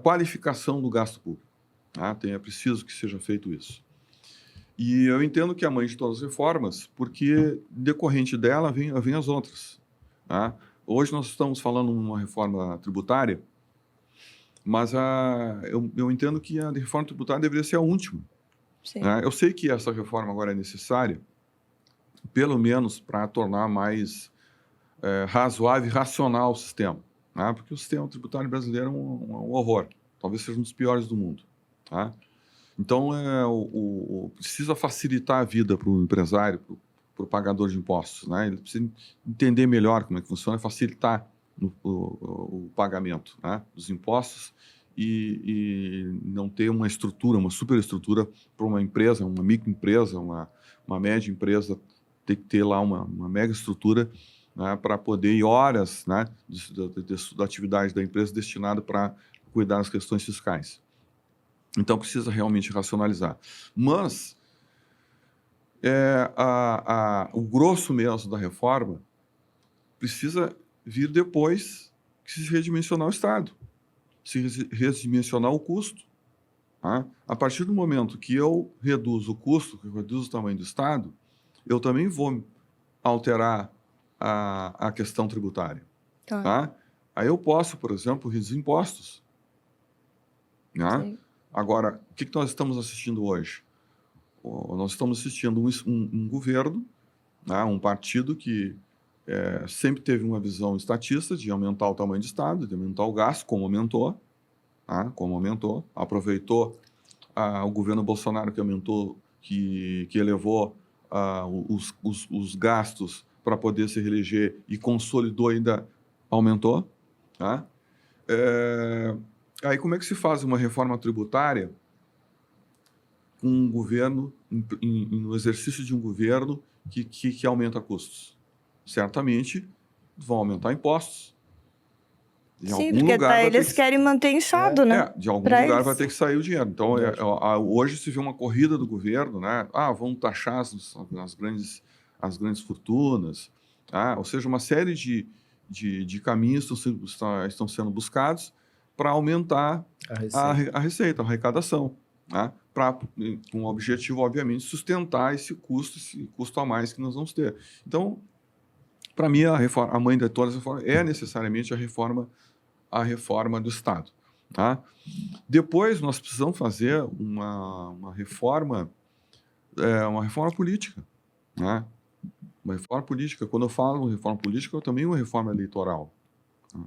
qualificação do gasto público. Tá? É preciso que seja feito isso. E eu entendo que é a mãe de todas as reformas, porque decorrente dela vem as outras. Tá? Hoje nós estamos falando numa reforma tributária, mas eu entendo que a reforma tributária deveria ser a última. Né? Eu sei que essa reforma agora é necessária, pelo menos para tornar mais razoável e racional o sistema, né? Porque o sistema tributário brasileiro é um horror, talvez seja um dos piores do mundo. Tá? Então, precisa facilitar a vida para o empresário, para o pagador de impostos. Né? Ele precisa entender melhor como é que funciona, facilitar o pagamento, né, dos impostos e não ter uma estrutura, uma superestrutura para uma empresa, uma microempresa, uma média empresa, ter que ter lá uma mega estrutura, né, para poder ir horas, né, da atividade da empresa destinada para cuidar das questões fiscais. Então, precisa realmente racionalizar. Mas o grosso mesmo da reforma precisa vir depois que se redimensionar o Estado, se redimensionar o custo. Tá? A partir do momento que eu reduzo o custo, que eu reduzo o tamanho do Estado, eu também vou alterar a questão tributária. Tá? Aí eu posso, por exemplo, reduzir impostos. Né? Agora, o que nós estamos assistindo hoje? nós estamos assistindo um governo, né, um partido que sempre teve uma visão estatista de aumentar o tamanho do Estado, de aumentar o gasto, como aumentou, aproveitou o governo Bolsonaro que aumentou, que elevou os gastos para poder se reeleger e consolidou ainda aumentou. Tá? Aí como é que se faz uma reforma tributária com um governo, no exercício de um governo que aumenta custos? Certamente vão aumentar impostos. Sim, porque eles querem manter inchado, né? De algum lugar vai ter que sair o dinheiro. Então, hoje se vê uma corrida do governo, né? Vamos taxar as grandes fortunas. Ou seja, uma série de caminhos estão sendo buscados para aumentar a receita, a arrecadação. Com o objetivo, obviamente, sustentar esse custo a mais que nós vamos ter. Então, para mim, a mãe de todas as reformas é necessariamente a reforma do Estado. Tá? Depois, nós precisamos fazer uma reforma política. Né? Uma reforma política. Quando eu falo reforma política, eu também uma reforma eleitoral. Tá?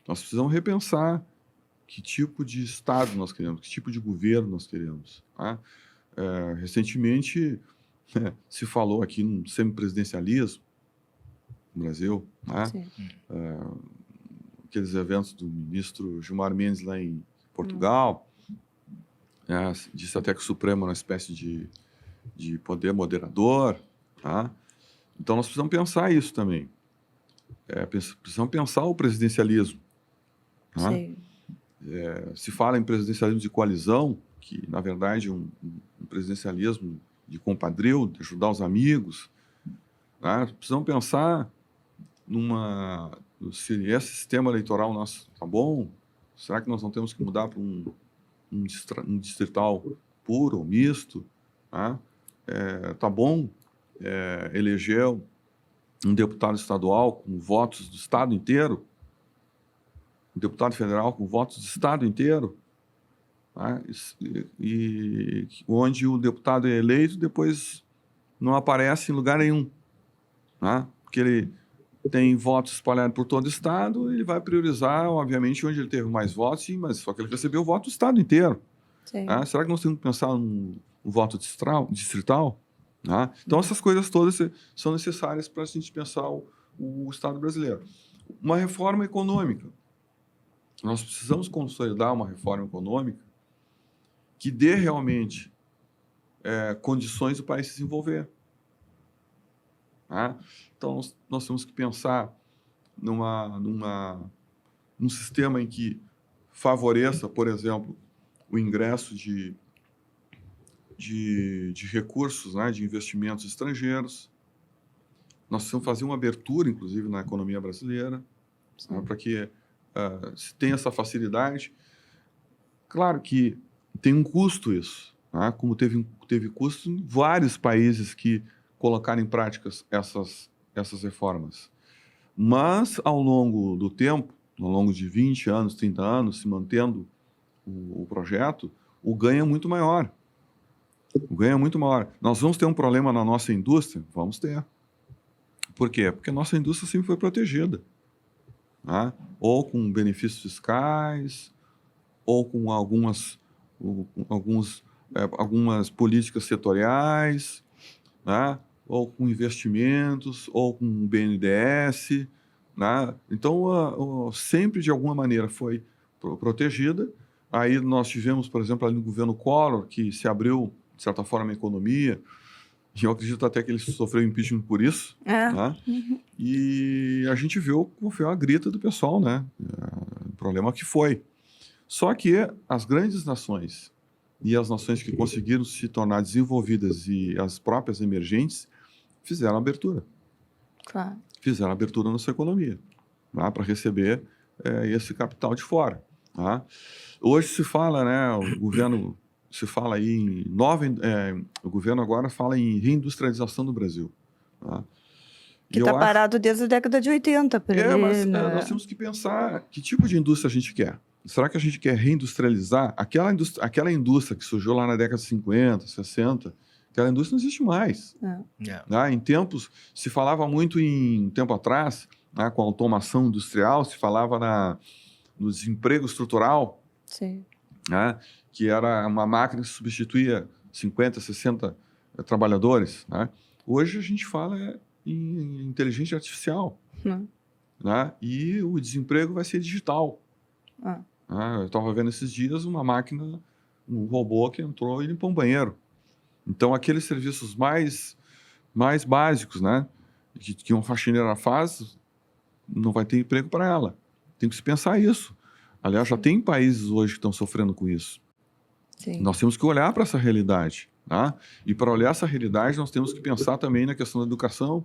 Nós precisamos repensar que tipo de Estado nós queremos, que tipo de governo nós queremos. Tá? Recentemente, se falou aqui no semipresidencialismo no Brasil, né? Aqueles eventos do ministro Gilmar Mendes lá em Portugal, disse até que o Supremo é uma espécie de poder moderador. Tá? Então, nós precisamos pensar isso também. Precisamos pensar o presidencialismo. Tá? Se fala em presidencialismo de coalizão, que, na verdade, é um presidencialismo de compadrio, de ajudar os amigos. Tá? Precisamos pensar se esse sistema eleitoral nosso está bom, será que nós não temos que mudar para um distrital puro ou misto? Tá bom eleger um deputado estadual com votos do Estado inteiro, um deputado federal com votos do Estado inteiro, e onde o deputado é eleito depois não aparece em lugar nenhum, porque ele tem votos espalhados por todo o Estado, ele vai priorizar, obviamente, onde ele teve mais votos, mas só que ele recebeu o voto do Estado inteiro. Será que nós temos que pensar num voto distrital? Então, essas coisas todas são necessárias para a gente pensar o Estado brasileiro. Uma reforma econômica. Nós precisamos consolidar uma reforma econômica que dê realmente condições do país se desenvolver. Então, nós temos que pensar num sistema em que favoreça, por exemplo, o ingresso de recursos, de investimentos estrangeiros. Nós precisamos fazer uma abertura, inclusive, na economia brasileira, para que se tenha essa facilidade. Claro que tem um custo isso, como teve custo em vários países que colocar em prática essas reformas. Mas, ao longo do tempo, ao longo de 20 anos, 30 anos, se mantendo o projeto, o ganho é muito maior. O ganho é muito maior. Nós vamos ter um problema na nossa indústria? Vamos ter. Por quê? Porque a nossa indústria sempre foi protegida. Ou com benefícios fiscais, ou com algumas políticas setoriais, ou com investimentos, ou com BNDES. Então, sempre, de alguma maneira, foi protegida. Aí nós tivemos, por exemplo, ali no governo Collor, que se abriu, de certa forma, a economia. Eu acredito até que ele sofreu impeachment por isso. E a gente viu como foi a grita do pessoal, o problema que foi. Só que as grandes nações e as nações que conseguiram se tornar desenvolvidas e as próprias emergentes fizeram abertura. Claro. Fizeram abertura na sua economia, para receber esse capital de fora. Hoje se fala, o governo se fala aí o governo agora fala em reindustrialização do Brasil. Que está parado desde a década de 80. Mas nós temos que pensar que tipo de indústria a gente quer. Será que a gente quer reindustrializar aquela indústria que surgiu lá na década de 50, 60, Aquela indústria não existe mais. Né? Em tempos, se falava muito um tempo atrás, né, com a automação industrial, se falava no desemprego estrutural, Sim. né, que era uma máquina que substituía 50, 60 trabalhadores. Né? Hoje a gente fala em inteligência artificial. Né? E o desemprego vai ser digital. Né? Eu estava vendo esses dias uma máquina, um robô que entrou e limpou um banheiro. Então, aqueles serviços mais básicos, né, que uma faxineira faz, não vai ter emprego para ela. Tem que se pensar isso. Aliás, já tem países hoje que estão sofrendo com isso. Sim. Nós temos que olhar para essa realidade. Tá? E para olhar essa realidade, nós temos que pensar também na questão da educação.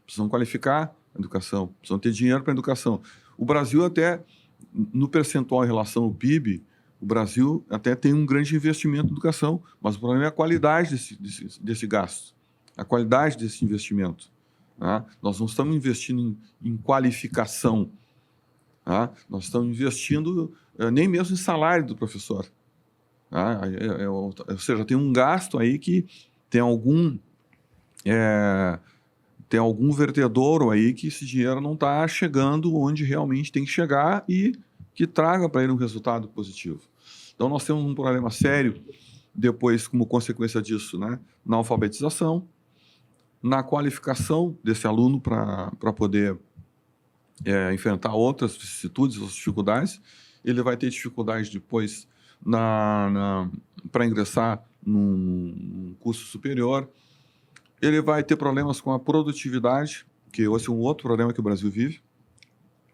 Precisam qualificar a educação, precisam ter dinheiro para a educação. O Brasil até, no percentual em relação ao PIB, o Brasil até tem um grande investimento em educação, mas o problema é a qualidade desse gasto, a qualidade desse investimento. Tá? Nós não estamos investindo em qualificação, tá? Nós estamos investindo nem mesmo em salário do professor. Tá? Ou seja, tem um gasto aí que tem algum vertedouro aí que esse dinheiro não está chegando onde realmente tem que chegar e que traga para ele um resultado positivo. Então, nós temos um problema sério, depois, como consequência disso, né, na alfabetização, na qualificação desse aluno para poder enfrentar outras vicissitudes, outras dificuldades. Ele vai ter dificuldade depois para ingressar num curso superior. Ele vai ter problemas com a produtividade, que esse é um outro problema que o Brasil vive.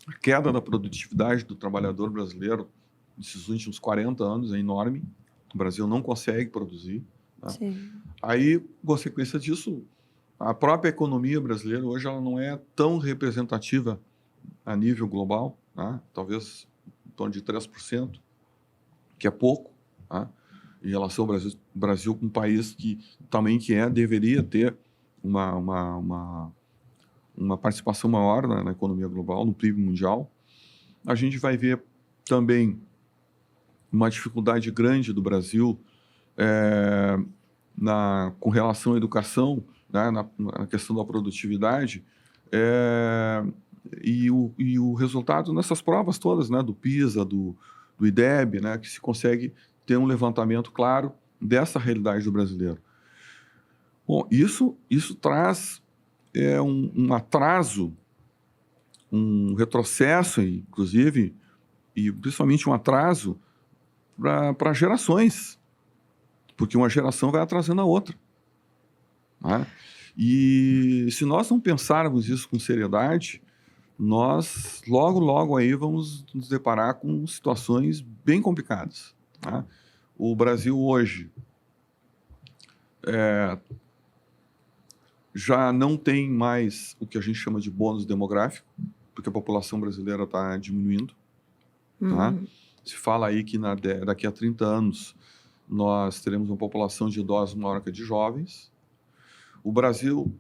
A queda da produtividade do trabalhador brasileiro nesses últimos 40 anos é enorme. O Brasil não consegue produzir. Tá? Aí, consequência disso, a própria economia brasileira hoje ela não é tão representativa a nível global, tá? Talvez em torno de 3%, que é pouco, tá? Em relação ao Brasil com um país que também deveria ter uma participação maior na economia global, no PIB mundial. A gente vai ver também uma dificuldade grande do Brasil com relação à educação, né, na questão da produtividade, e o resultado nessas provas todas, né, do PISA, do IDEB, né, que se consegue ter um levantamento claro dessa realidade do brasileiro. Bom, isso traz um atraso, um retrocesso, inclusive, e principalmente um atraso para gerações, porque uma geração vai atrasando a outra. Né? E se nós não pensarmos isso com seriedade, nós logo aí vamos nos deparar com situações bem complicadas. Tá? O Brasil hoje já não tem mais o que a gente chama de bônus demográfico, porque a população brasileira está diminuindo. Tá? Se fala aí que daqui a 30 anos nós teremos uma população de idosos maior que a de jovens. O Brasil,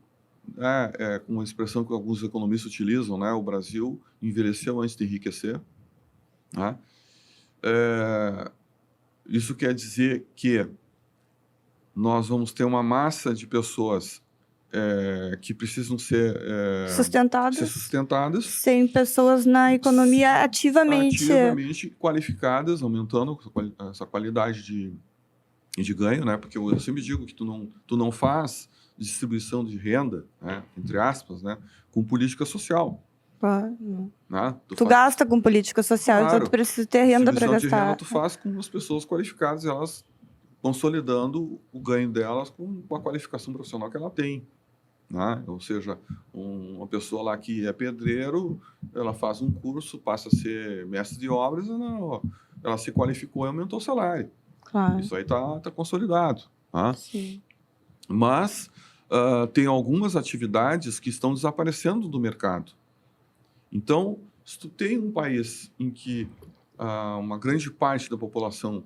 com uma expressão que alguns economistas utilizam, né? O Brasil envelheceu antes de enriquecer. Tá? Isso quer dizer que nós vamos ter uma massa de pessoas que precisam ser sustentadas. Sem pessoas na economia ativamente qualificadas, aumentando essa qualidade de ganho, né? Porque eu sempre digo que tu não faz distribuição de renda, né? Entre aspas, né? Com política social. Né? Tu gasta com política social, então tu precisa ter renda para gastar. De renda tu faz com as pessoas qualificadas, elas consolidando o ganho delas com a qualificação profissional que ela tem. Né? Ou seja, uma pessoa lá que é pedreiro, ela faz um curso, passa a ser mestre de obras, ela se qualificou e aumentou o salário. Claro. Isso aí está consolidado. Tá? Sim. Mas tem algumas atividades que estão desaparecendo do mercado. Então, se tu tem um país em que uma grande parte da população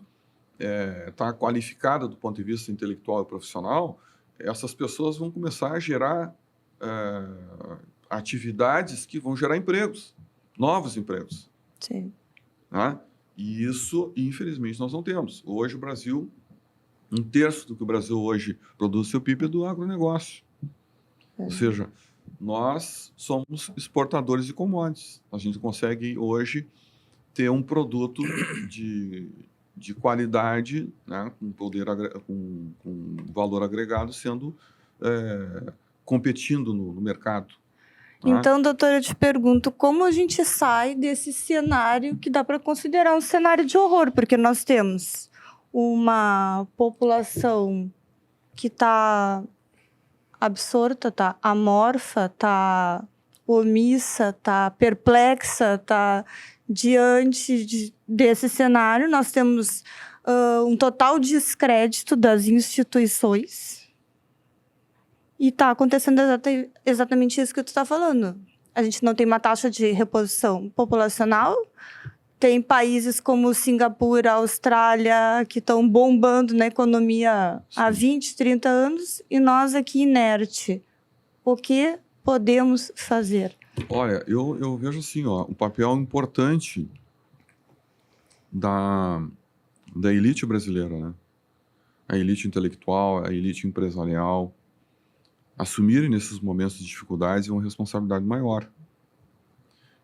está qualificada do ponto de vista intelectual e profissional, essas pessoas vão começar a gerar atividades que vão gerar empregos, novos empregos. Sim. Né? E isso, infelizmente, nós não temos. Hoje, o Brasil 1/3 do que o Brasil hoje produz seu PIB é do agronegócio. Ou seja, nós somos exportadores de commodities. A gente consegue hoje ter um produto de qualidade, né, com valor agregado, sendo competindo no mercado. Né? Então, doutora, eu te pergunto, como a gente sai desse cenário que dá para considerar um cenário de horror? Porque nós temos uma população que está absorta, está amorfa, está omissa, está perplexa, está diante desse cenário. Nós temos um total descrédito das instituições e está acontecendo exatamente isso que tu está falando. A gente não tem uma taxa de reposição populacional. Tem países como Singapura, Austrália, que estão bombando na economia há 20, 30 anos, e nós aqui inerte. O que podemos fazer? Olha, eu vejo assim, o papel importante da elite brasileira, né? A elite intelectual, a elite empresarial, assumirem nesses momentos de dificuldades uma responsabilidade maior.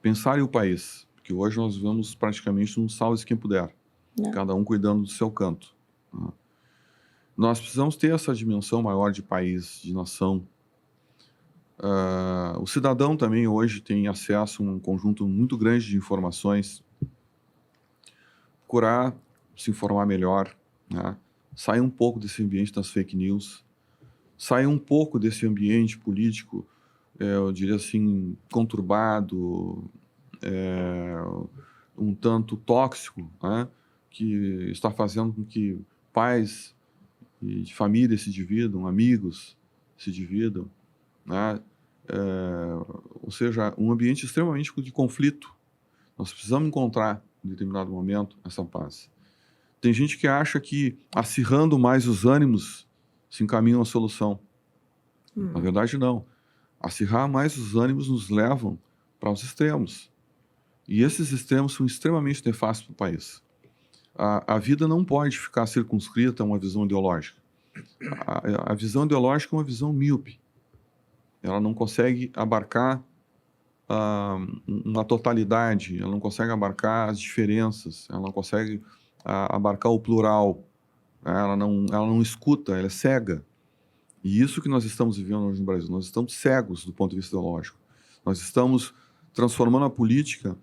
Pensarem o país. Que hoje nós vivemos praticamente um salve-se quem puder, cada um cuidando do seu canto. Né? Nós precisamos ter essa dimensão maior de país, de nação. O cidadão também hoje tem acesso a um conjunto muito grande de informações, procurar se informar melhor, né? Sair um pouco desse ambiente das fake news, sair um pouco desse ambiente político, eu diria assim, conturbado, um tanto tóxico, né, que está fazendo com que pais de família se dividam, amigos se dividam, né, ou seja, um ambiente extremamente de conflito. Nós precisamos encontrar, em determinado momento, essa paz. Tem gente que acha que, acirrando mais os ânimos, se encaminha uma solução. Na verdade, não. Acirrar mais os ânimos nos levam para os extremos. E esses extremos são extremamente nefastos para o país. A vida não pode ficar circunscrita a uma visão ideológica. A visão ideológica é uma visão míope. Ela não consegue abarcar uma totalidade, ela não consegue abarcar as diferenças, ela não consegue abarcar o plural, ela não escuta, ela é cega. E isso que nós estamos vivendo hoje no Brasil. Nós estamos cegos do ponto de vista ideológico. Nós estamos transformando a política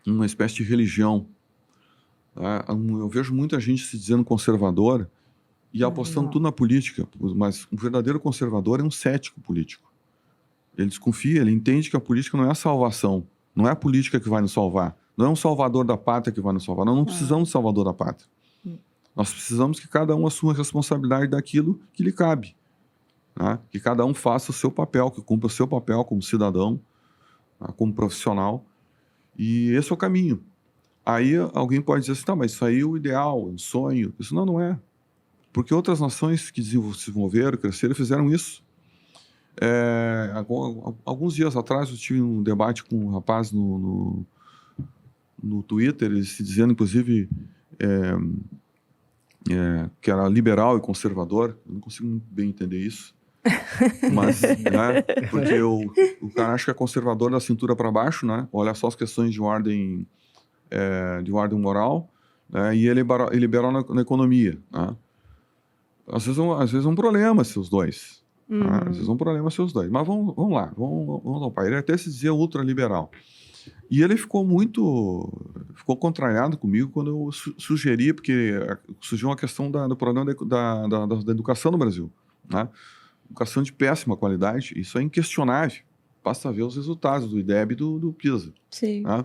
uma espécie de religião. Eu vejo muita gente se dizendo conservadora e apostando tudo na política, mas um verdadeiro conservador é um cético político. Ele desconfia, ele entende que a política não é a salvação, não é a política que vai nos salvar, não é um salvador da pátria que vai nos salvar. Nós não precisamos de salvador da pátria. Nós precisamos que cada um assuma a responsabilidade daquilo que lhe cabe, né? Que cada um faça o seu papel, que cumpra o seu papel como cidadão, como profissional. E esse é o caminho. Aí alguém pode dizer assim, tá, mas isso aí é o ideal, é um sonho. Isso não é. Porque outras nações que se desenvolveram, cresceram, fizeram isso. Alguns dias atrás eu tive um debate com um rapaz no Twitter, ele se dizendo, inclusive, que era liberal e conservador. Eu não consigo muito bem entender isso. Mas, né, porque o cara acha que é conservador da cintura para baixo, né? Olha só as questões de ordem moral, né? E ele é liberal na economia, né? Às vezes é um problema seus dois, né? Às vezes é um problema seus dois, mas vamos lá, vamos lá. Ele até se dizia ultraliberal. E ele ficou contrariado comigo quando eu sugeri, porque surgiu uma questão do problema da educação no Brasil, né? Educação de péssima qualidade, isso é inquestionável. Basta ver os resultados do IDEB e do PISA. Sim. Né?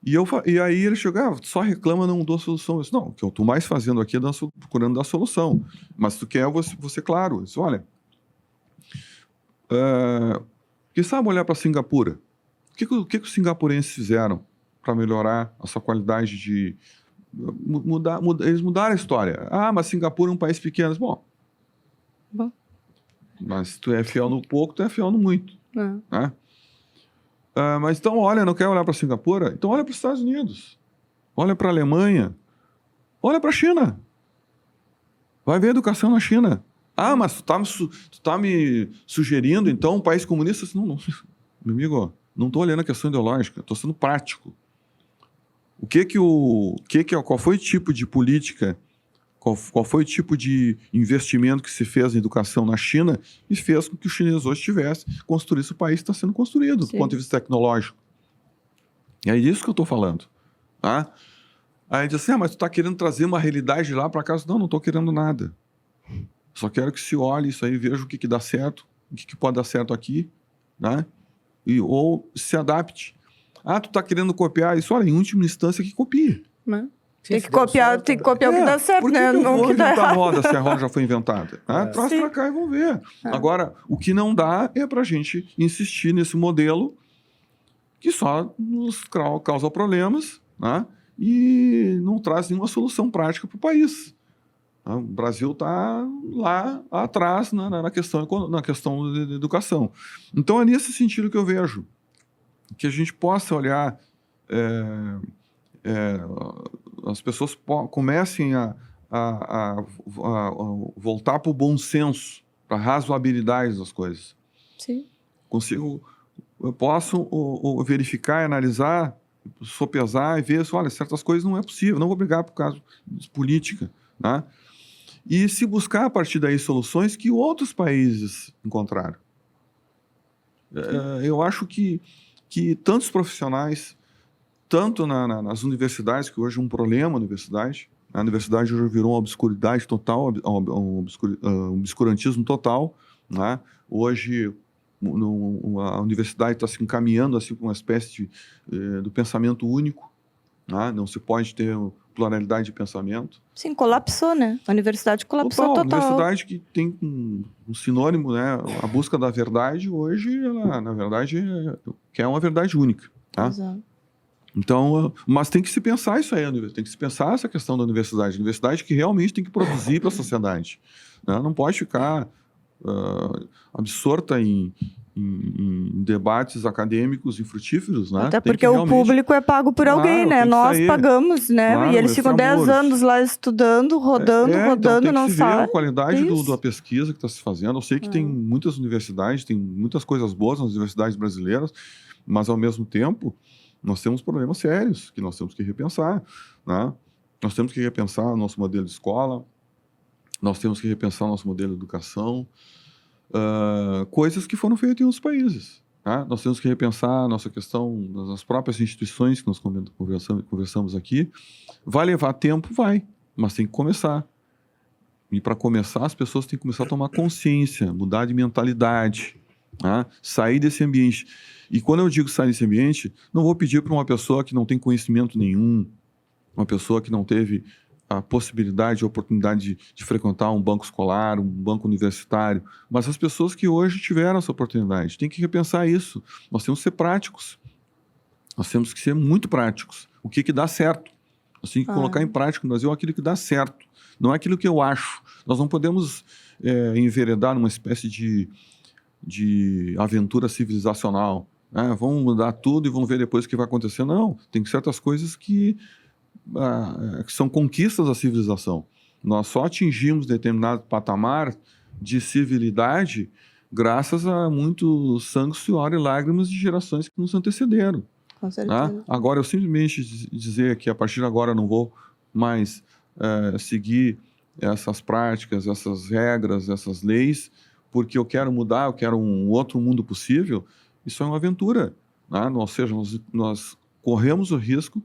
E aí ele chegou, só reclama, não dou solução. Eu disse, não, o que eu estou mais fazendo aqui é procurando dar solução. Mas se tu quer, você claro. Eu disse, olha, quem sabe olhar para Singapura? O que os singapurenses fizeram para melhorar a sua qualidade de... Eles mudaram a história. Mas Singapura é um país pequeno. Bom. Mas se tu é fiel no pouco, tu é fiel no muito. Né? Mas então, olha, não quer olhar para Singapura? Então olha para os Estados Unidos. Olha para a Alemanha. Olha para a China. Vai ver a educação na China. Ah, mas tu tá me sugerindo, então, um país comunista? Não, meu amigo, não estou olhando a questão ideológica, estou sendo prático. Qual foi o tipo de política, qual foi o tipo de investimento que se fez em educação na China e fez com que os chineses hoje construísse o país que está sendo construído, do ponto de vista tecnológico. E é disso que eu estou falando. Tá? Aí diz assim, mas tu está querendo trazer uma realidade lá para cá? Não estou querendo nada. Só quero que se olhe isso aí, veja o que dá certo, o que pode dar certo aqui, né? Ou se adapte. Ah, tu está querendo copiar isso? Olha, em última instância, que copie. Tem que copiar o que dá certo, por né? Eu não vou que dá inventar errado. roda se a roda já foi inventada. Traz para cá e vamos ver. Agora, o que não dá é para a gente insistir nesse modelo que só nos causa problemas, né? E não traz nenhuma solução prática para o país. O Brasil está lá atrás na questão de educação. Então, é nesse sentido que eu vejo que a gente possa olhar, as pessoas comecem a voltar para o bom senso, para a razoabilidade das coisas. Sim. Eu posso verificar, analisar, sopesar e ver, olha, certas coisas não é possível, não vou brigar por causa de política, né? E se buscar a partir daí soluções que outros países encontraram. Eu acho que tantos profissionais, tanto nas universidades, que hoje é um problema a universidade hoje virou uma obscuridade total, um obscurantismo total, né? Hoje a universidade está se encaminhando assim, para uma espécie do pensamento único, né? Não se pode ter pluralidade de pensamento. Sim, colapsou, né? A universidade colapsou total. A universidade que tem um sinônimo, né? A busca da verdade, hoje, ela, na verdade, quer uma verdade única. Tá? Exato. Então, mas tem que se pensar isso aí, tem que se pensar essa questão da universidade. A universidade que realmente tem que produzir para a sociedade. Né? Não pode ficar absorta em debates acadêmicos infrutíferos, né? Até porque o público é pago por alguém, né? Nós pagamos, né? Claro, e eles ficam 10 anos lá estudando, rodando, então tem não que se ver sabe. a qualidade da pesquisa que está se fazendo. Eu sei que tem muitas universidades, tem muitas coisas boas nas universidades brasileiras, mas, ao mesmo tempo, nós temos problemas sérios que nós temos que repensar, né? Nós temos que repensar o nosso modelo de escola, nós temos que repensar o nosso modelo de educação, coisas que foram feitas em outros países. Tá? Nós temos que repensar a nossa questão das próprias instituições que nós conversamos aqui. Vai levar tempo? Vai, mas tem que começar. E para começar, as pessoas têm que começar a tomar consciência, mudar de mentalidade, tá? Sair desse ambiente. E quando eu digo sair desse ambiente, não vou pedir para uma pessoa que não tem conhecimento nenhum, uma pessoa que não teve a possibilidade, a oportunidade de frequentar um banco escolar, um banco universitário, mas as pessoas que hoje tiveram essa oportunidade. Tem que repensar isso. Nós temos que ser práticos. Nós temos que ser muito práticos. O que dá certo. Nós temos que colocar em prática no Brasil aquilo que dá certo. Não é aquilo que eu acho. Nós não podemos enveredar numa espécie de aventura civilizacional. Vamos mudar tudo e vamos ver depois o que vai acontecer. Não, tem certas coisas que são conquistas da civilização. Nós só atingimos determinado patamar de civilidade graças a muito sangue, suor e lágrimas de gerações que nos antecederam. Com certeza. Agora, eu simplesmente dizer que a partir de agora não vou mais seguir essas práticas, essas regras, essas leis, porque eu quero mudar, eu quero um outro mundo possível, isso é uma aventura. Né? Ou seja, nós corremos o risco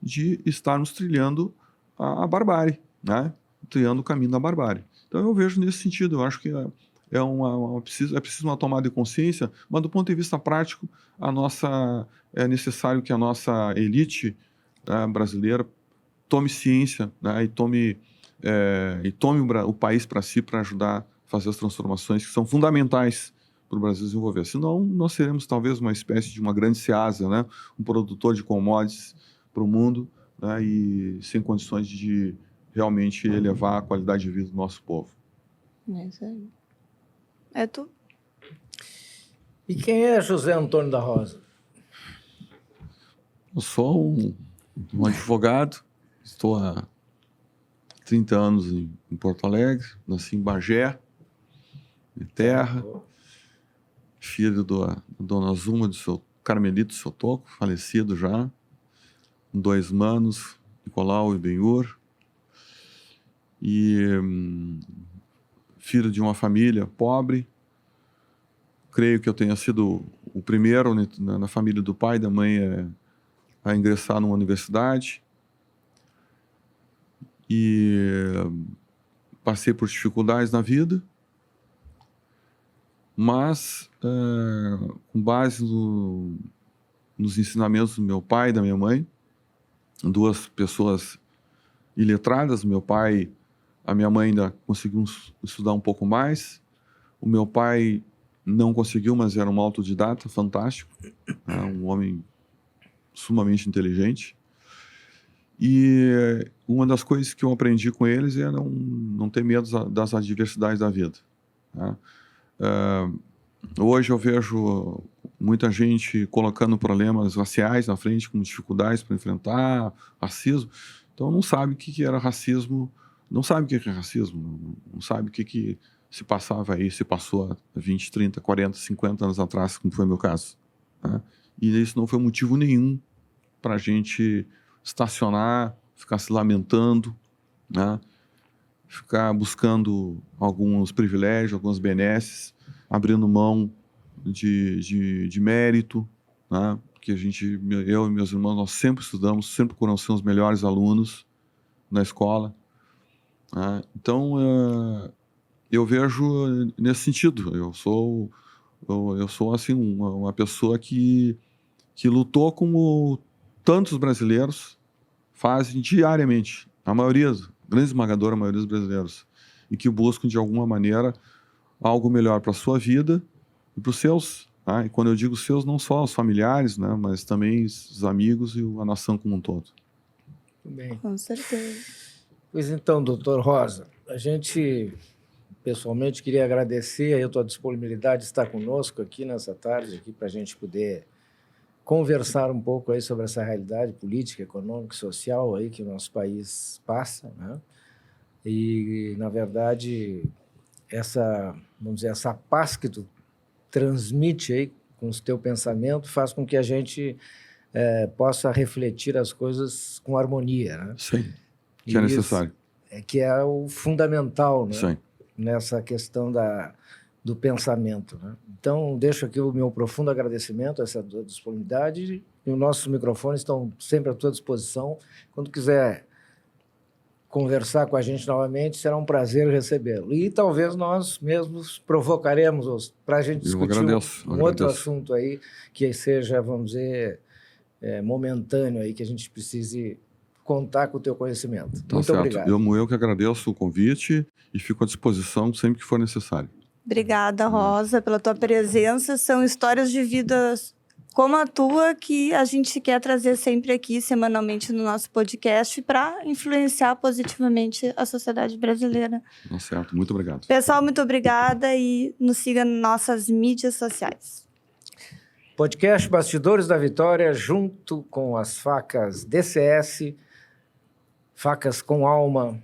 de estarmos trilhando a barbárie, né? Trilhando o caminho da barbárie. Então, eu vejo nesse sentido. Eu acho que é preciso uma tomada de consciência, mas, do ponto de vista prático, é necessário que a nossa elite, né, brasileira tome ciência, né, e tome o país para si, para ajudar a fazer as transformações que são fundamentais para o Brasil desenvolver. Senão, nós seremos talvez uma espécie de uma grande Ceasa, né? Um produtor de commodities para o mundo, né? E sem condições de realmente elevar a qualidade de vida do nosso povo. É isso aí. É tu? E quem é José Antônio da Rosa? Eu sou um advogado, estou há 30 anos em Porto Alegre, nasci em Bagé, minha terra, filho da dona Zuma, do seu Carmelito Sotoco, falecido já, com 2 manos, Nicolau e Benhur, e filho de uma família pobre. Creio que eu tenha sido o primeiro na família do pai e da mãe a ingressar numa universidade. E passei por dificuldades na vida, mas com base nos ensinamentos do meu pai e da minha mãe, 2 pessoas iletradas. A minha mãe ainda conseguiu estudar um pouco mais, o meu pai não conseguiu, mas era um autodidata fantástico, né? Um homem sumamente inteligente. E uma das coisas que eu aprendi com eles é não ter medo das adversidades da vida, né? Hoje eu vejo muita gente colocando problemas raciais na frente como dificuldades para enfrentar racismo. Então não sabe o que era racismo, não sabe o que é racismo, não sabe o que se passava aí, se passou há 20, 30, 40, 50 anos atrás, como foi o meu caso, né? E isso não foi motivo nenhum para a gente estacionar, ficar se lamentando, né? Ficar buscando alguns privilégios, algumas benesses, abrindo mão de mérito, né? Porque eu e meus irmãos, nós sempre estudamos, sempre procuramos ser os melhores alunos na escola, né? Então, eu vejo nesse sentido. Eu sou assim, uma pessoa que lutou como tantos brasileiros fazem diariamente, a grande esmagadora maioria dos brasileiros, e que buscam de alguma maneira algo melhor para a sua vida e para os seus, tá? E quando eu digo seus, não só os familiares, né, mas também os amigos e a nação como um todo. Muito bem. Com certeza. Pois então, doutor Rosa, a gente pessoalmente queria agradecer a tua disponibilidade de estar conosco aqui nessa tarde, aqui para a gente poder conversar um pouco aí sobre essa realidade política, econômica e social aí que o nosso país passa, né? E, na verdade, vamos dizer, essa paz que tu transmite aí com o teu pensamento faz com que a gente possa refletir as coisas com harmonia, né? Sim, que é necessário. Que é o fundamental, né? Sim. Nessa questão do pensamento, né? Então, deixo aqui o meu profundo agradecimento a essa tua disponibilidade, e os nossos microfones estão sempre à tua disposição. Quando quiser conversar com a gente novamente, será um prazer recebê-lo. E talvez nós mesmos provocaremos para a gente discutir um outro assunto aí que seja, vamos dizer, momentâneo aí, que a gente precise contar com o teu conhecimento. Tá Muito certo. obrigado. Eu que agradeço o convite e fico à disposição sempre que for necessário. Obrigada, Rosa, pela tua presença. São histórias de vida como a tua que a gente quer trazer sempre aqui, semanalmente, no nosso podcast, para influenciar positivamente a sociedade brasileira. Tá certo. Muito obrigado. Pessoal, muito obrigada e nos siga nas nossas mídias sociais. Podcast Bastidores da Vitória, junto com as facas DCS, facas com alma,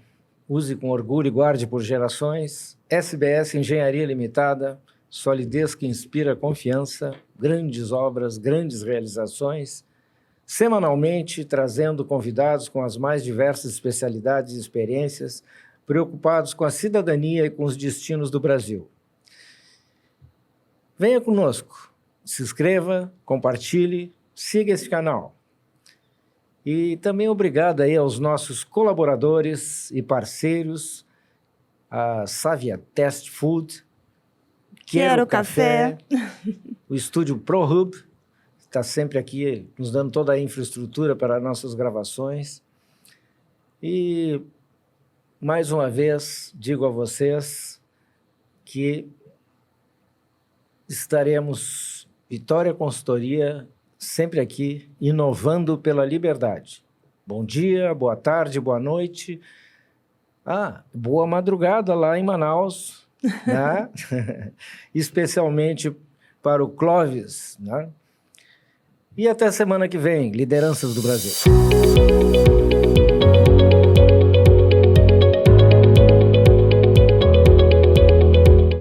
use com orgulho e guarde por gerações. SBS Engenharia Limitada, solidez que inspira confiança, grandes obras, grandes realizações. Semanalmente, trazendo convidados com as mais diversas especialidades e experiências, preocupados com a cidadania e com os destinos do Brasil. Venha conosco, se inscreva, compartilhe, siga esse canal. E também obrigado aí aos nossos colaboradores e parceiros, a Savia Test Food, Quero Café, o estúdio ProHub, que está sempre aqui nos dando toda a infraestrutura para nossas gravações. E, mais uma vez, digo a vocês que estaremos, Vitória Consultoria, sempre aqui, inovando pela liberdade. Bom dia, boa tarde, boa noite. Boa madrugada lá em Manaus, né? Especialmente para o Clóvis, né? E até semana que vem, Lideranças do Brasil.